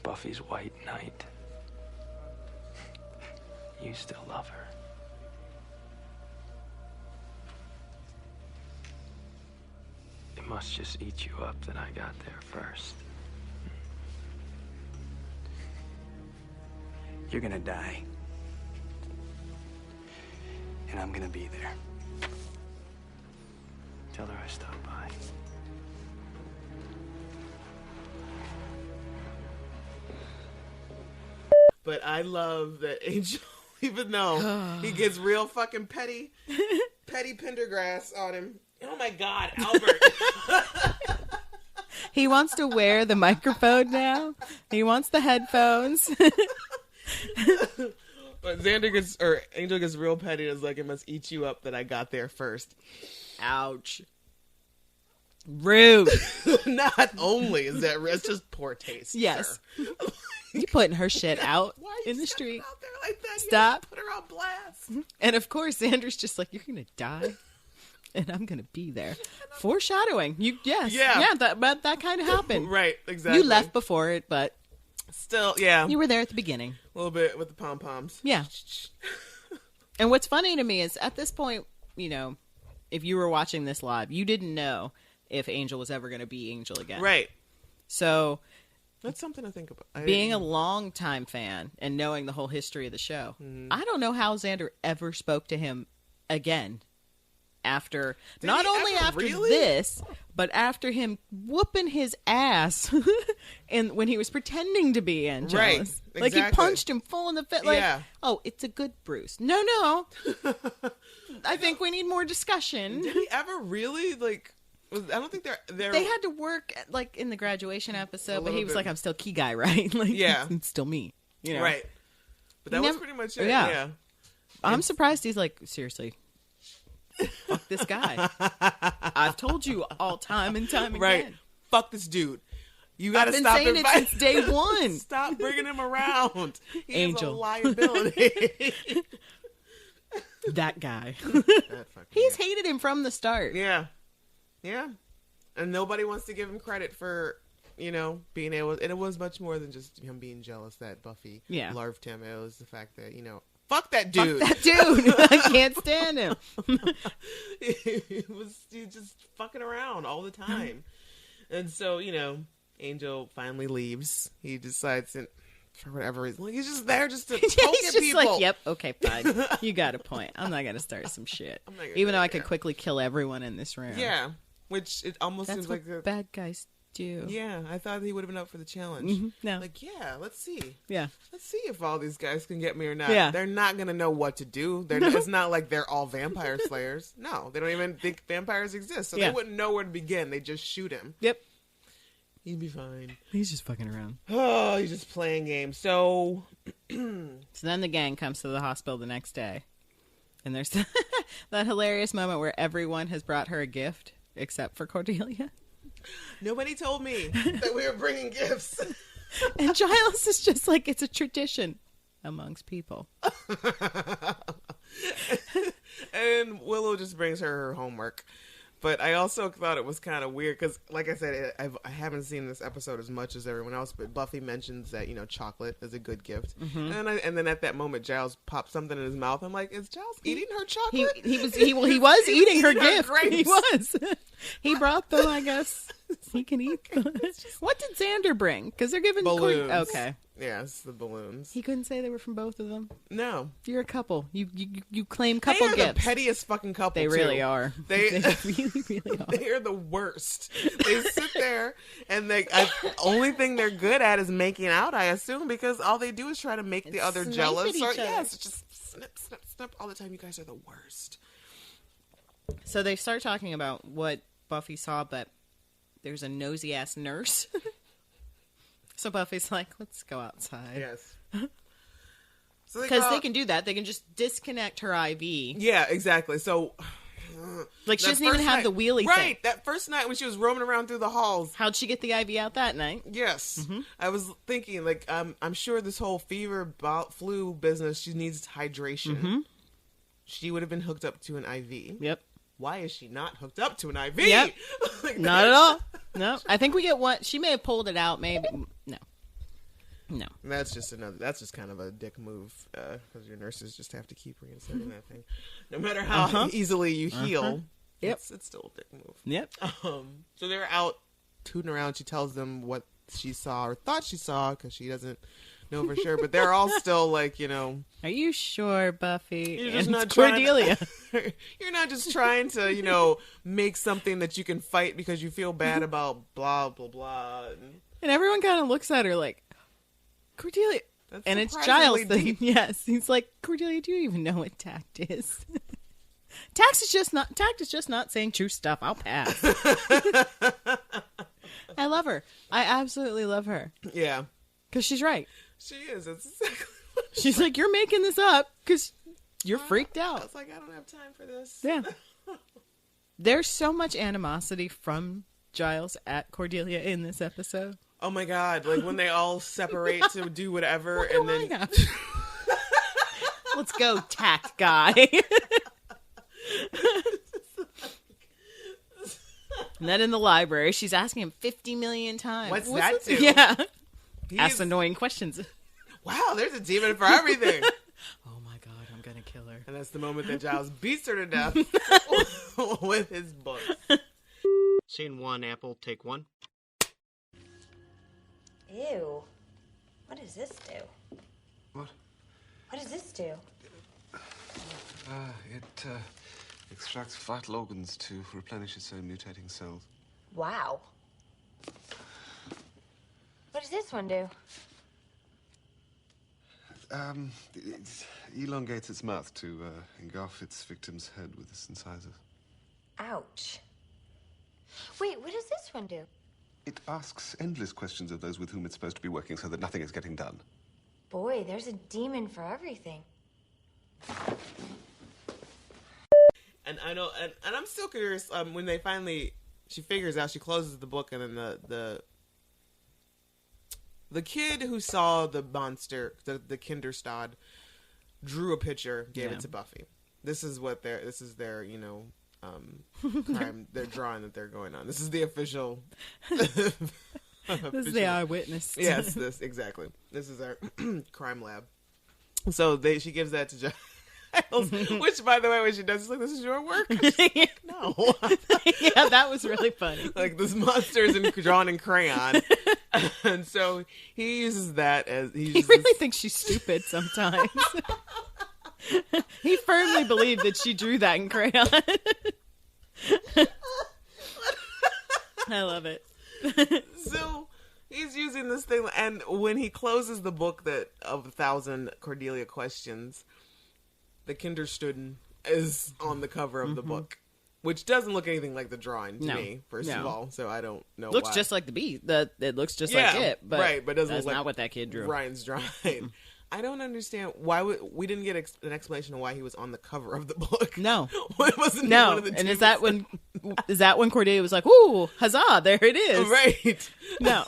Buffy's white knight. You still love her. It must just eat you up that I got there first. You're gonna die. And I'm gonna be there. Tell her I stopped by. But I love that Angel, even though he gets real fucking petty Pendergrass on him. Oh my God, Albert. He wants to wear the microphone now. He wants the headphones. But Angel gets real petty and is like, it must eat you up that I got there first. Ouch. Rude. Not only is that it's just poor taste. Yes. Sir. You putting her shit out in the stepping street. out there like that? Stop. Put her on blast. And of course, Xander's just like, you're going to die. And I'm going to be there. Foreshadowing. Yeah, that kind of happened. Right, exactly. You left before it, but still, yeah. You were there at the beginning. A little bit with the pom-poms. Yeah. And what's funny to me is at this point, if you were watching this live, you didn't know if Angel was ever going to be Angel again. Right. So that's something to think about. Being a longtime fan and knowing the whole history of the show, I don't know how Xander ever spoke to him again. After not only after this, but after him whooping his ass, and when he was pretending to be Angelus, right? Exactly. Like he punched him full in the face. Like, oh, it's a good bruise. No, I think we need more discussion. Did he ever really like? I don't think they're. They had to work like in the graduation episode, but he was like, "I'm still Key Guy, right? Like, it's still me, right?" But that was pretty much it. Yeah. I'm surprised he's like, seriously. Fuck this guy. I've told you all time and time again. Right. Fuck this dude. You gotta stop saying it since day one. Stop bringing him around. Angel. He's a liability. That guy. He's hated him from the start. Yeah. Yeah. And nobody wants to give him credit for, being able... And it was much more than just him being jealous that Buffy loved him. It was the fact that, fuck that dude. Fuck that dude. I can't stand him. He just fucking around all the time. And so, Angel finally leaves. He decides, for whatever reason, he's just there just to poke at people. He's just like, yep, okay, fine. You got a point. I'm not going to start some shit. Even though I could quickly kill everyone in this room. Yeah. Which it almost seems like... That's what bad guys do. Yeah, I thought he would have been up for the challenge. Mm-hmm. No. Like, let's see. Yeah. Let's see if all these guys can get me or not. Yeah. They're not going to know what to do. It's not like they're all vampire slayers. No, they don't even think vampires exist. So they wouldn't know where to begin. They just shoot him. Yep. He'd be fine. He's just fucking around. Oh, he's just playing games. So... So then the gang comes to the hospital the next day. And there's that hilarious moment where everyone has brought her a gift. Except for Cordelia. Nobody told me that we were bringing gifts. And Giles is just like, it's a tradition amongst people. And Willow just brings her homework. But I also thought it was kind of weird because, like I said, I haven't seen this episode as much as everyone else. But Buffy mentions that chocolate is a good gift, and then at that moment, Giles pops something in his mouth. I'm like, is Giles eating her chocolate? He was eating her gift. Grapes. He was. He brought them. I guess he can eat them. What did Xander bring? Because they're giving balloons. Okay. Yes, the balloons. He couldn't say they were from both of them. No, you're a couple. You claim couple gifts. They are the pettiest fucking couple. They really are. They really are. They are the worst. They sit there and only thing they're good at is making out. I assume because all they do is try to make the other jealous. Or yes, just snip, snip, snip all the time. You guys are the worst. So they start talking about what Buffy saw, but there's a nosy ass nurse. So Buffy's like, let's go outside. Yes. Because they can do that. They can just disconnect her IV. Yeah, exactly. So... Like, she doesn't even have the wheelie thing. Right. That first night when she was roaming around through the halls. How'd she get the IV out that night? Yes. Mm-hmm. I was thinking, like, I'm sure this whole fever, flu business, she needs hydration. Mm-hmm. She would have been hooked up to an IV. Yep. Why is she not hooked up to an IV? Yep. Not at all. No. I think we get one. She may have pulled it out, maybe. No. That's just kind of a dick move, because your nurses just have to keep reinserting that thing. No matter how easily you heal, it's still a dick move. Yep. So they're out tooting around. She tells them what she saw or thought she saw, because she doesn't know for sure. But they're all still like, Are you sure, Buffy? You're just not Cordelia. You're not just trying to, make something that you can fight because you feel bad about blah, blah, blah. And everyone kind of looks at her like, Cordelia. That's and it's Giles. Yes. He's like, Cordelia, do you even know what tact is? Tact is just not saying true stuff. I'll pass. I love her. I absolutely love her. Yeah. Because she's right. She is. That's exactly what She's like, you're making this up because you're freaked I out. was like, I don't have time for this. Yeah. There's so much animosity from Giles at Cordelia in this episode. Oh my god! Like when they all separate to do whatever, and then let's go, tact guy. And then in the library, she's asking him 50 million times. What's that do? Yeah. He's- Asks annoying questions. Wow, there's a demon for everything. Oh my god, I'm gonna kill her. And that's the moment that Giles beats her to death with his book. Scene 1, Apple, take 1. Ew. What does this do? What? What does this do? It extracts vital organs to replenish its own mutating cells. Wow. What does this one do? It elongates its mouth to engulf its victim's head with its incisors. Ouch. Wait, what does this one do? It asks endless questions of those with whom it's supposed to be working so that nothing is getting done. Boy, there's a demon for everything. And I know, and I'm still curious. When they finally, she figures out, she closes the book, and then the kid who saw the monster, the Kinderstad, drew a picture, gave it to Buffy. This is their, crime, their drawing that they're going on. This is the official. This is the eyewitness. Yes, exactly. This is our crime lab. So she gives that to Giles. Which, by the way, when she does, it's like, this is your work? No. Yeah, that was really funny. Like, this monster is drawn in crayon. And so he uses that as... He really thinks she's stupid sometimes. He firmly believed that she drew that in crayon. I love it. So he's using this thing, and when he closes the book of 1,000 Cordelia questions, the Kinderstuden is on the cover of the book, which doesn't look anything like the drawing to me, first of all. So I don't know. Looks why. just like the beast. It looks just like it, but right, but doesn't that's look like not what that kid drew. Ryan's drawing. I don't understand why we didn't get an explanation of why he was on the cover of the book. No, it wasn't no. One of the And is that when Cordelia was like, "Ooh, huzzah! There it is." Right. No.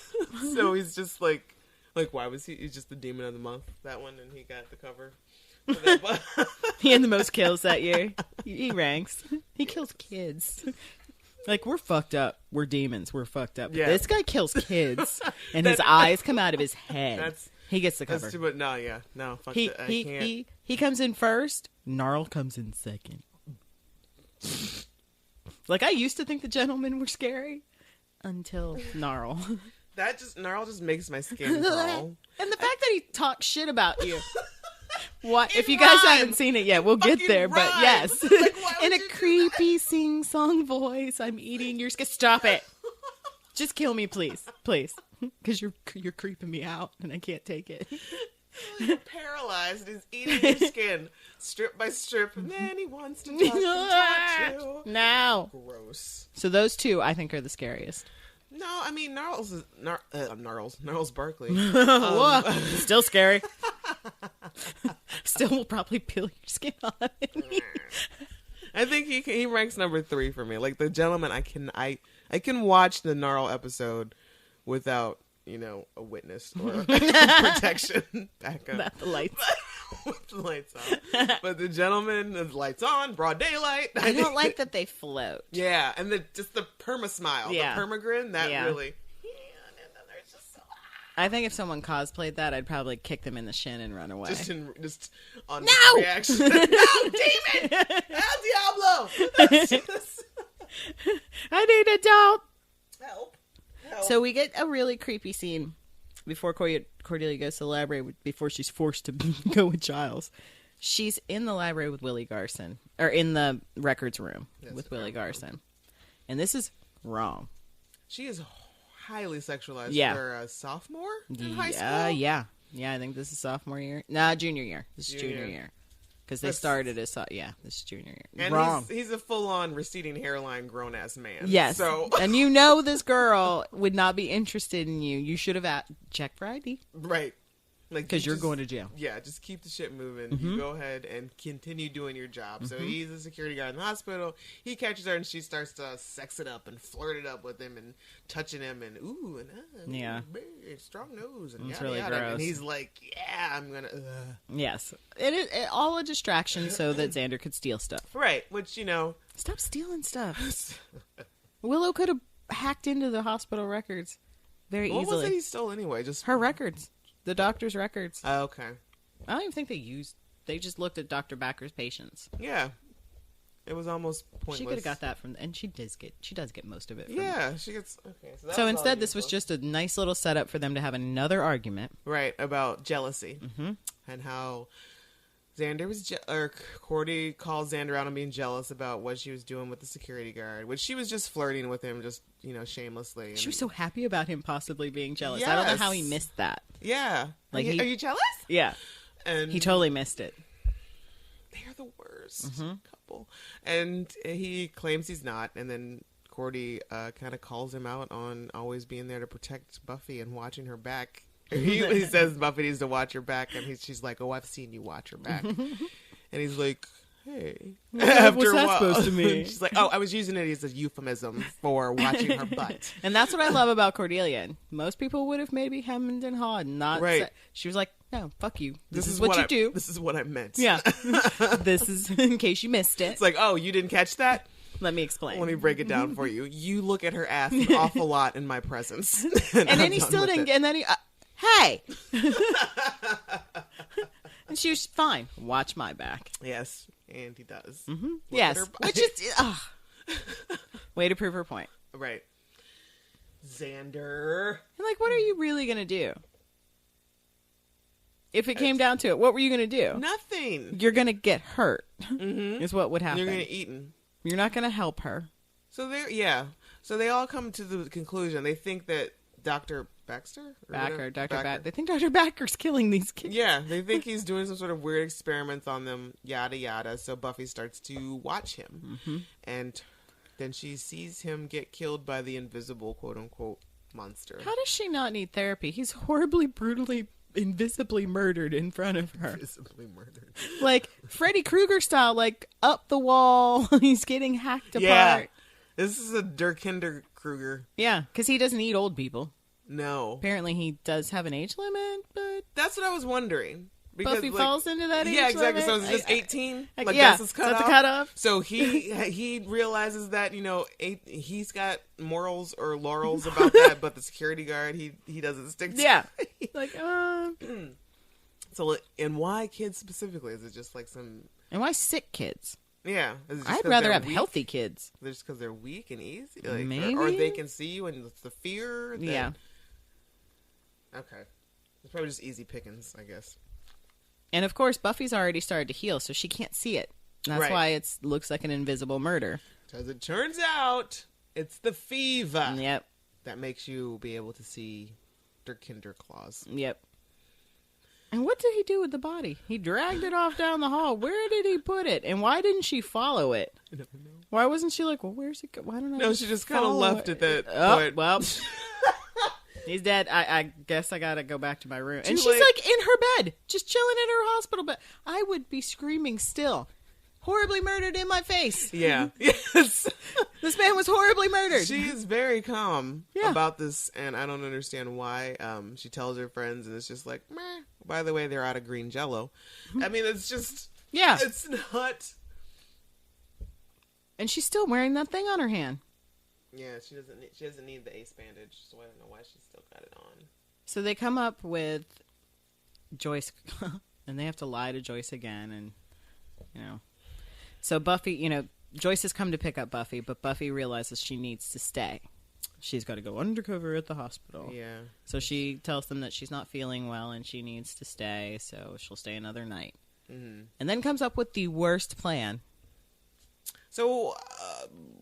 So he's just like why was he? He's just the demon of the month, that one, and he got the cover. He had the most kills that year. He ranks. He kills kids. Like, we're fucked up. We're demons. We're fucked up. Yeah. This guy kills kids, and his eyes come out of his head. He gets the cover. That's too much. No, fuck He that. I can't. he comes in first. Gnarl comes in second. Like, I used to think the gentlemen were scary until Gnarl. Gnarl just makes my skin crawl. And the fact that he talks shit about you. What? If you guys haven't seen it yet, we'll get there. But yes, like, in a creepy sing-song voice, I'm eating your skin. Stop it! Just kill me, please, because you're creeping me out, and I can't take it. You're paralyzed. He's eating your skin, strip by strip, and then he wants to touch you. No. Gross. So those two, I think, are the scariest. No, I mean Gnarls Barkley. Still scary. Still will probably peel your skin off. I think he ranks number 3 for me. Like, the gentleman, I can watch the Gnarl episode without a witness or protection backup. Not the lights. With the lights on. But the gentleman, the lights on, broad daylight. I don't like that they float. Yeah, and just the perma smile, the perma grin, that really. I think if someone cosplayed that, I'd probably kick them in the shin and run away. Just on no! reaction. No, demon! El Diablo! I need adult help. So we get a really creepy scene before Cordelia goes to the library, before she's forced to go with Giles. She's in the library with Willie Garson, or in the records room with Willie Garson. And this is wrong. She is highly sexualized for a sophomore in high school. Yeah, I think this is sophomore year. Nah, junior year. This is junior year. Because they started as, this is junior year. And wrong. He's a full-on receding hairline grown-ass man. Yes. So. And this girl would not be interested in you. You should have checked for ID. Right. Like, because you're going to jail. Yeah, just keep the shit moving. You go ahead and continue doing your job. So he's a security guard in the hospital. He catches her and she starts to sex it up and flirt it up with him and touching him and strong nose and it's yada, really yada. gross. And he's like, yeah, I'm gonna. Yes, it is all a distraction so that Xander could steal stuff. Right, which stop stealing stuff. Willow could have hacked into the hospital records very easily. What was it he stole anyway? Just her records. The doctor's records. Oh, okay. I don't even think they just looked at Dr. Backer's patients. Yeah. It was almost pointless. She could have got that from, and she does get most of it from she gets, okay. So instead, this was just a nice little setup for them to have another argument. Right, about jealousy. And how Xander was, Cordy calls Xander out on being jealous about what she was doing with the security guard, which she was just flirting with him, just, shamelessly. She was so happy about him possibly being jealous. Yes. I don't know how he missed that. Yeah. Like, are you jealous? Yeah. And he totally missed it. They're the worst couple. And he claims he's not, and then Cordy kind of calls him out on always being there to protect Buffy and watching her back. He says Buffy needs to watch her back, and she's like, "Oh, I've seen you watch her back." And he's like, "Hey." What's that supposed to mean? She's like, "Oh, I was using it as a euphemism for watching her butt." And that's what I love about Cordelia. Most people would have maybe hemmed and hawed, not right. She was like, "No, fuck you. This is what you do. This is what I meant." Yeah. This is in case you missed it. It's like, "Oh, you didn't catch that? Let me explain. Let me break it down for you. You look at her ass an awful lot in my presence." And then he still didn't. And then he, hey. And she was fine. Watch my back. Yes, and he does. Yes, which is way to prove her point. Right. Xander. And like, what are you really gonna do? If it came down to it, what were you gonna do? Nothing. You're gonna get hurt. Is what would happen. You're gonna get eaten. You're not gonna help her. So they all come to the conclusion. They think that Dr. Baxter? Backer. They think Dr. Backer's killing these kids. Yeah, they think he's doing some sort of weird experiments on them, yada, yada. So Buffy starts to watch him. And then she sees him get killed by the invisible, quote-unquote, monster. How does she not need therapy? He's horribly, brutally, invisibly murdered in front of her. Invisibly murdered. Like, Freddy Krueger style, like, up the wall. He's getting hacked apart. Yeah. This is a Durkinder Kruger. Yeah, because he doesn't eat old people. No. Apparently he does have an age limit, but... That's what I was wondering. Because, Buffy falls into that age limit? Yeah, exactly. limit? So it's just 18? Like, yeah, that's the cutoff. So he realizes that, he's got morals or laurels about that, but the security guard, he doesn't stick to it. Like, So, and why kids specifically? Is it just like some... And why sick kids? Yeah. I'd rather have healthy kids. Just because they're weak and easy? Like, maybe? Or they can see you and it's the fear? Yeah. Okay. It's probably just easy pickings, I guess. And of course, Buffy's already started to heal, so she can't see it. That's why it looks like an invisible murder. Because it turns out it's the fever. Yep. That makes you be able to see their kinder claws. Yep. And what did he do with the body? He dragged it off down the hall. Where did he put it? And why didn't she follow it? I don't know. Why wasn't she like, well, where's it go? Why don't I No, she just kind of left at that point. Well, he's dead. I guess I gotta go back to my room. And she's late. like in her bed, just chilling in her hospital bed. I would be screaming still. Horribly murdered in my face. Yeah. Yes. This man was horribly murdered. She is very calm about this, and I don't understand why. She tells her friends, and it's just like, meh. By the way, they're out of green Jell-O. I mean, it's just... Yeah. It's not... And she's still wearing that thing on her hand. Yeah, she doesn't need the ace bandage, so I don't know why she's still got it on. So they come up with Joyce, and they have to lie to Joyce again, and, So Buffy, Joyce has come to pick up Buffy, but Buffy realizes she needs to stay. She's got to go undercover at the hospital. Yeah. So she tells them that she's not feeling well and she needs to stay, so she'll stay another night. Mm-hmm. And then comes up with the worst plan. So,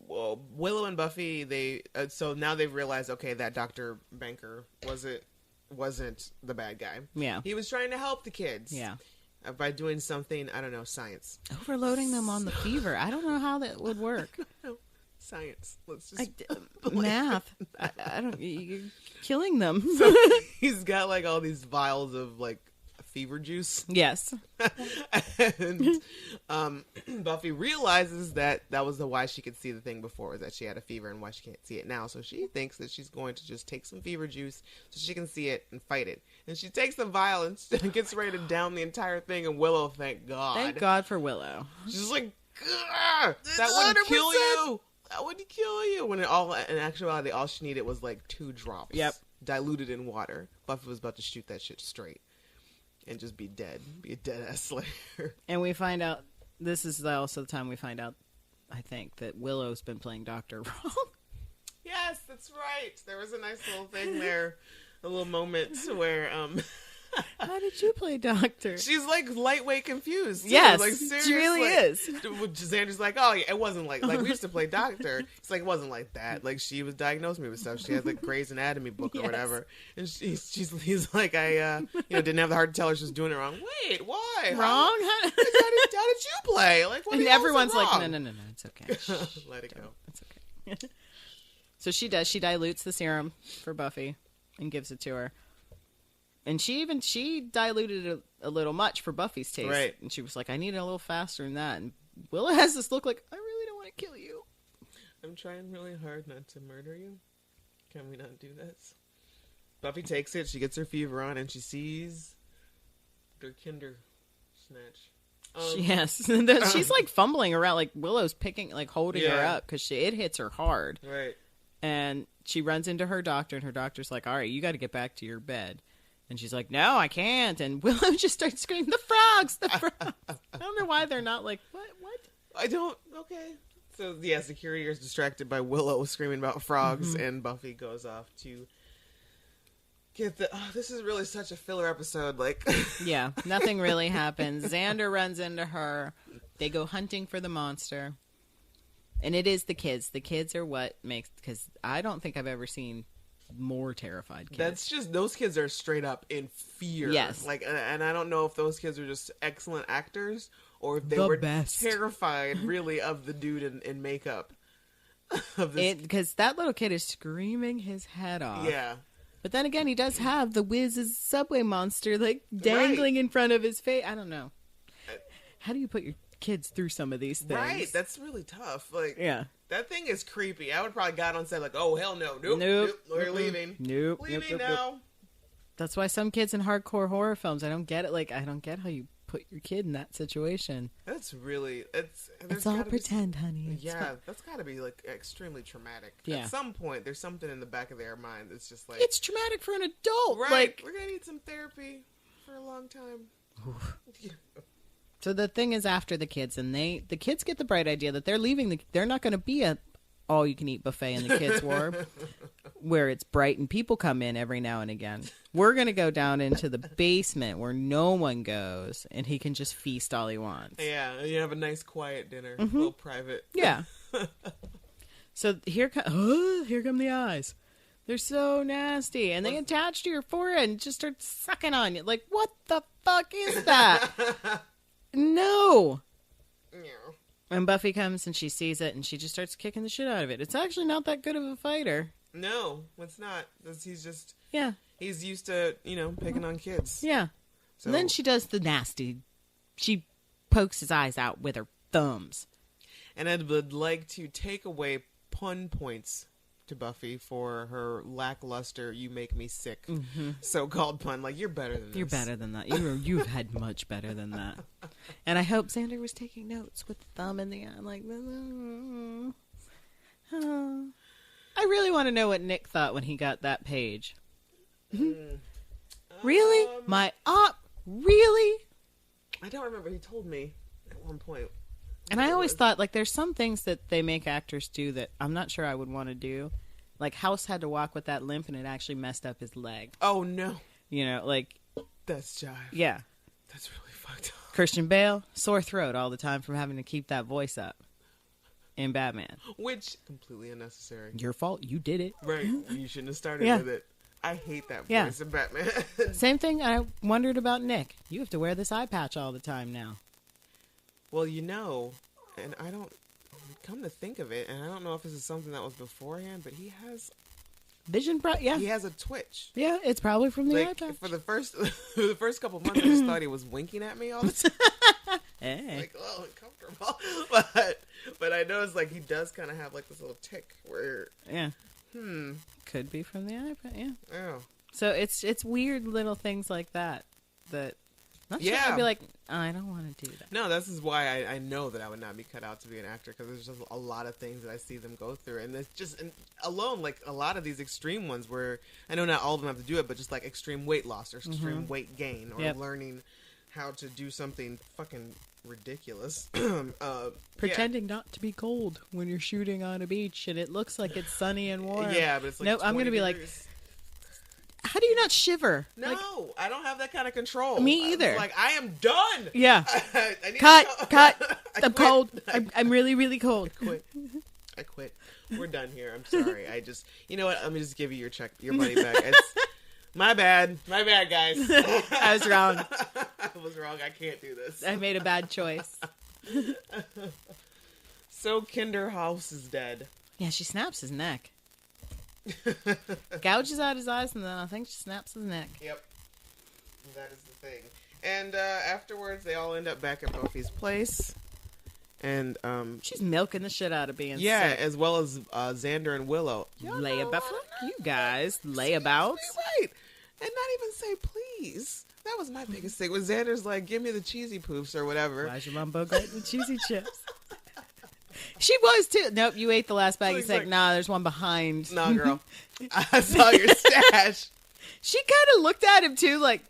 Willow and Buffy, so now they've realized, okay, that Dr. Banker wasn't the bad guy. Yeah. He was trying to help the kids. Yeah. By doing something, I don't know, science. Overloading them on the fever. I don't know how that would work. Science. Let's just math. I don't. You're killing them. So he's got like all these vials of like fever juice. Yes. And Buffy realizes that was why she could see the thing before, was that she had a fever, and why she can't see it now. So she thinks that she's going to just take some fever juice so she can see it and fight it. And she takes the vial and gets ready to down the entire thing. And Willow, thank God. Thank God for Willow. She's like, that wouldn't kill you. That wouldn't kill you. When in actuality, all she needed was like 2 drops. Yep. Diluted in water. Buffy was about to shoot that shit straight and just be dead. Be a dead-ass Slayer. And we find out, this is also the time we find out, I think, that Willow's been playing Doctor wrong. Yes, that's right. There was a nice little thing there. A little moment where, How did you play Doctor? she's like lightweight confused. Too. Yes, like, she really is. Xander's like, oh, yeah, it wasn't like we used to play Doctor. It's like, it wasn't like that. Like, she was diagnosing me with stuff. She had like Grey's Anatomy book or whatever. And he's like, I didn't have the heart to tell her she was doing it wrong. Wait, why? Wrong? How did you play? Like, what? And everyone's like, no, it's okay. Let it go. It's okay. So she does. She dilutes the serum for Buffy and gives it to her. And she diluted it a little much for Buffy's taste. Right. And she was like, I need it a little faster than that. And Willow has this look like, I really don't want to kill you. I'm trying really hard not to murder you. Can we not do this? Buffy takes it. She gets her fever on, and she sees their kinder snatch. Yes. She's like fumbling around. Like Willow's holding her up because it hits her hard. Right. And she runs into her doctor, and her doctor's like, all right, you got to get back to your bed. And she's like, no, I can't. And Willow just starts screaming, the frogs, the frogs. I don't know why they're not like, what? I don't, okay. So, yeah, security is distracted by Willow screaming about frogs, and Buffy goes off to get this is really such a filler episode, like. Yeah, nothing really happens. Xander runs into her. They go hunting for the monster. And it is the kids. The kids are what makes, because I don't think I've ever seen more terrified kids. That's just, those kids are straight up in fear. Yes. Like, and I don't know if those kids are just excellent actors or if they were best. terrified, really, of the dude in makeup. Because that little kid is screaming his head off. Yeah. But then again, he does have the Wiz's subway monster, like, dangling in front of his face. I don't know. How do you put your kids through some of these things? Right, that's really tough. Like, yeah. That thing is creepy. I would probably got on set like, oh, hell no. Nope. We're leaving. Nope. Leaving now. That's why some kids in hardcore horror films, I don't get it. Like, I don't get how you put your kid in that situation. That's really, it's all pretend, honey. That's got to be like extremely traumatic. Yeah. At some point, there's something in the back of their mind that's just like, it's traumatic for an adult. Right. Like, we're going to need some therapy for a long time. So the thing is, after the kids, and the kids get the bright idea that they're leaving. They're not going to be a all-you-can-eat buffet in the kids' ward, where it's bright and people come in every now and again. We're going to go down into the basement where no one goes, and he can just feast all he wants. Yeah, you have a nice quiet dinner, a little private. Yeah. So here come the eyes. They're so nasty, and they attach to your forehead and just start sucking on you. Like, what the fuck is that? No. Yeah. And Buffy comes and she sees it and she just starts kicking the shit out of it. It's actually not that good of a fighter. No, it's not. He's just... Yeah. He's used to, picking on kids. Yeah. So. And then she does the nasty. She pokes his eyes out with her thumbs. And I would like to take away pun points to Buffy for her lackluster, you make me sick so-called pun. Like, you're better than this. You're better than that. You've had much better than that. And I hope Xander was taking notes with the thumb in the eye. Like, I really want to know what Nick thought when he got that page. Really? My op? Really? I don't remember. He told me at one point. And I always thought, like, there's some things that they make actors do that I'm not sure I would want to do. Like, House had to walk with that limp, and it actually messed up his leg. Oh, no. Like... That's jive. Yeah. That's really fucked up. Christian Bale, sore throat all the time from having to keep that voice up in Batman. Which, completely unnecessary. Your fault. You did it. Right. You shouldn't have started with it. I hate that voice in Batman. Same thing I wondered about Nick. You have to wear this eye patch all the time now. Well, and I don't, come to think of it, and I don't know if this is something that was beforehand, but he has Vision, yeah. He has a twitch. Yeah, it's probably from the eye patch. For the first couple months, I just thought he was winking at me all the time. Hey. Like, oh, uncomfortable. But I noticed, like, he does kind of have, like, this little tick where... Yeah. Could be from the eye patch, yeah. Oh. So it's weird little things like that. Not sure I'd be like, I don't want to do that. No, this is why I know that I would not be cut out to be an actor, because there's just a lot of things that I see them go through. And it's just, alone, like, a lot of these extreme ones where, I know not all of them have to do it, but just, like, extreme weight loss or extreme weight gain or learning how to do something fucking ridiculous. Pretending not to be cold when you're shooting on a beach and it looks like it's sunny and warm. Yeah, but it's like I'm going to be like, how do you not shiver? No, like, I don't have that kind of control. Me either. Like, I am done. Yeah. Cut. I'm cold. I'm really, really cold. I quit. We're done here. I'm sorry. You know what? Let me just give you your money back. It's my bad. My bad, guys. I was wrong. I was wrong. I can't do this. I made a bad choice. So Kinderhouse is dead. Yeah, she snaps his neck. Gouges out his eyes, and then I think she snaps his neck. Yep. That is the thing. And afterwards, they all end up back at Buffy's place. And she's milking the shit out of being sick. as well as Xander and Willow. Lay about. You guys lay about. Right. And not even say please. That was my biggest thing. When Xander's like, give me the cheesy poofs or whatever. Why's your mom bug the cheesy chips? She was too. Nope, you ate the last bag. He's like, nah, there's one behind. Nah, girl. I saw your stash. She kind of looked at him too, like.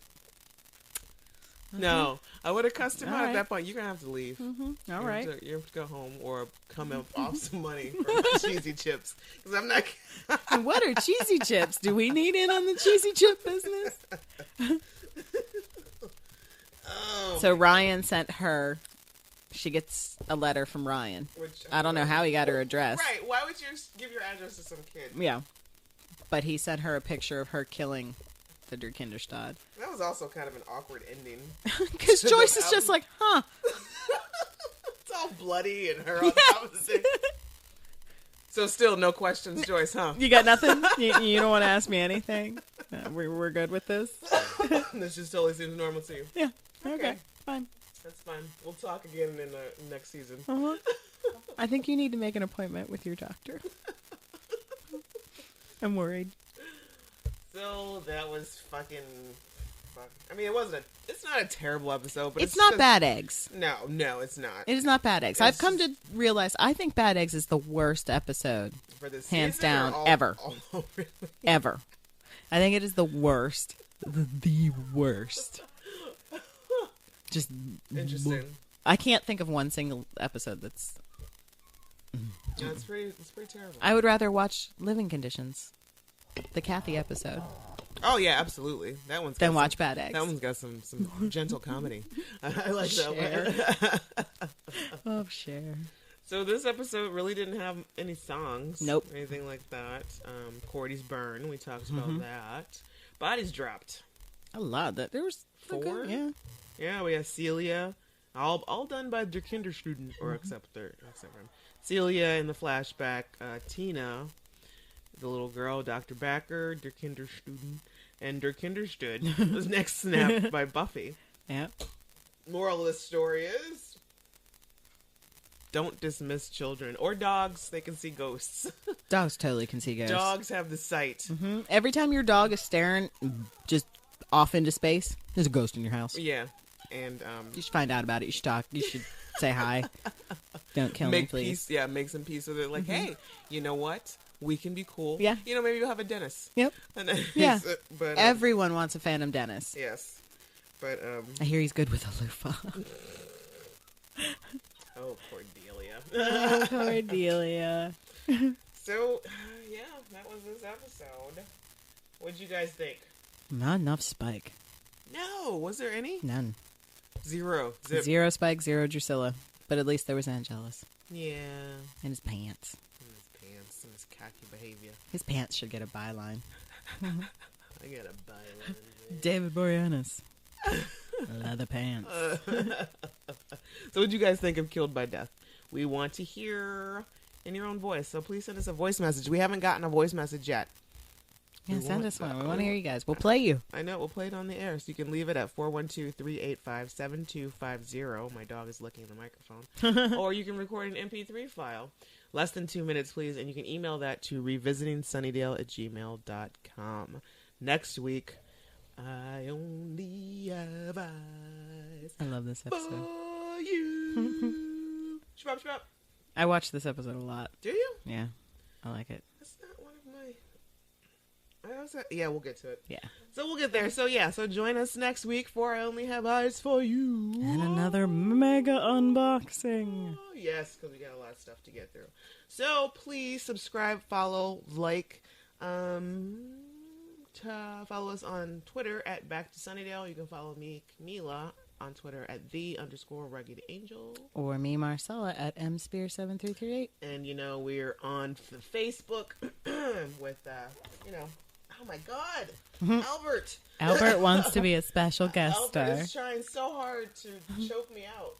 No, I would have cussed him out at that point. You're going to have to leave. Mm-hmm. All right. You have to go home or come up off some money for my cheesy chips. Because I'm not. And what are cheesy chips? Do we need in on the cheesy chip business? So Ryan sent her. She gets a letter from Ryan. I don't know how he got her address. Right. Why would you give your address to some kid? Yeah. But he sent her a picture of her killing the Der Kinderstadt. That was also kind of an awkward ending. Because Joyce is just like, huh. It's all bloody and her on top of the thing. So still no questions, Joyce, huh? You got nothing? You don't want to ask me anything? We're good with this? This just totally seems normal to you. Yeah. Okay. Fine. That's fine. We'll talk again in the next season. Uh-huh. I think you need to make an appointment with your doctor. I'm worried. So that was fucking. I mean, it's not a terrible episode, but it's not Bad Eggs. No, it's not. It is not Bad Eggs. I've come to realize I think Bad Eggs is the worst episode, for this hands season down, ever. Really? Ever. I think it is the worst. The worst. Just interesting. I can't think of one single episode that's. Yeah, it's pretty terrible. I would rather watch Living Conditions, the Kathy episode. Oh yeah, absolutely. That one's. Then watch Bad Eggs. That one's got some gentle comedy. I like Cher. that one. Oh, Cher. So this episode really didn't have any songs. Nope. Or anything like that. Cordy's burn. We talked about that. Bodies dropped. I love that. There was 4. Yeah. Yeah, we have Celia, all done by Der Kinderstudent, or except for him. Celia in the flashback, Tina, the little girl, Dr. Backer, Der Kinderstudent, and Der Kinderstood was next snapped by Buffy. Yeah. Moral of the story is, don't dismiss children or dogs. They can see ghosts. Dogs totally can see ghosts. Dogs have the sight. Mm-hmm. Every time your dog is staring just off into space, there's a ghost in your house. Yeah. And you should find out about it. You should talk. You should say hi. Don't kill me, please. Peace. Yeah, make some peace with it. Like, hey, you know what? We can be cool. Yeah. You know, maybe you'll have a dentist. Yep. Yeah. But everyone wants a Phantom dentist. Yes. But I hear he's good with a loofah. Oh, Cordelia. Oh, Cordelia. So, yeah, that was this episode. What'd you guys think? Not enough Spike. No, was there any? None. Zero. Zip. 0 Spike, 0 Drusilla. But at least there was Angelus. Yeah. And his pants. And his khaki behavior. His pants should get a byline. I got a byline. David Boreanaz. Leather pants. So what'd you guys think of Killed by Death? We want to hear in your own voice. So please send us a voice message. We haven't gotten a voice message yet. Yeah, send us one. We want to hear you guys. We'll play you. I know. We'll play it on the air. So you can leave it at 412-385-7250. My dog is licking the microphone. Or you can record an MP3 file. Less than 2 minutes, please. And you can email that to revisitingsunnydale@gmail.com. Next week, I only have eyes. I love this episode. For you. Shrub, shrub. I watched this episode a lot. Do you? Yeah. I like it. That's not one of my... Yeah, we'll get to it. Yeah. So we'll get there. So join us next week for I Only Have Eyes for You. And another mega unboxing. Oh, yes, because we got a lot of stuff to get through. So please subscribe, follow, like, follow us on Twitter at Back to Sunnydale. You can follow me, Camila, on Twitter at _Rugged Angel. Or me, Marcella, at mspear7338. And, we're on the Facebook with, oh my God, Albert. Albert wants to be a special guest star. Albert is trying so hard to choke me out.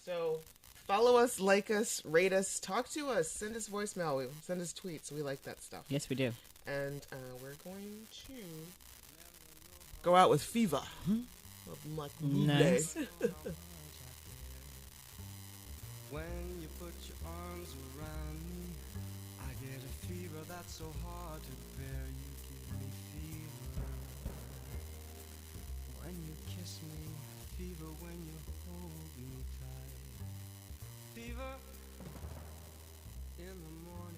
So follow us, like us, rate us, talk to us, send us voicemail, send us tweets. We like that stuff. Yes, we do. And we're going to go out with Fever. Like nice. When you put your arms around me, I get a fever that's so hard to bear. You give me fever when you kiss me, fever when you hold me tight, fever in the morning.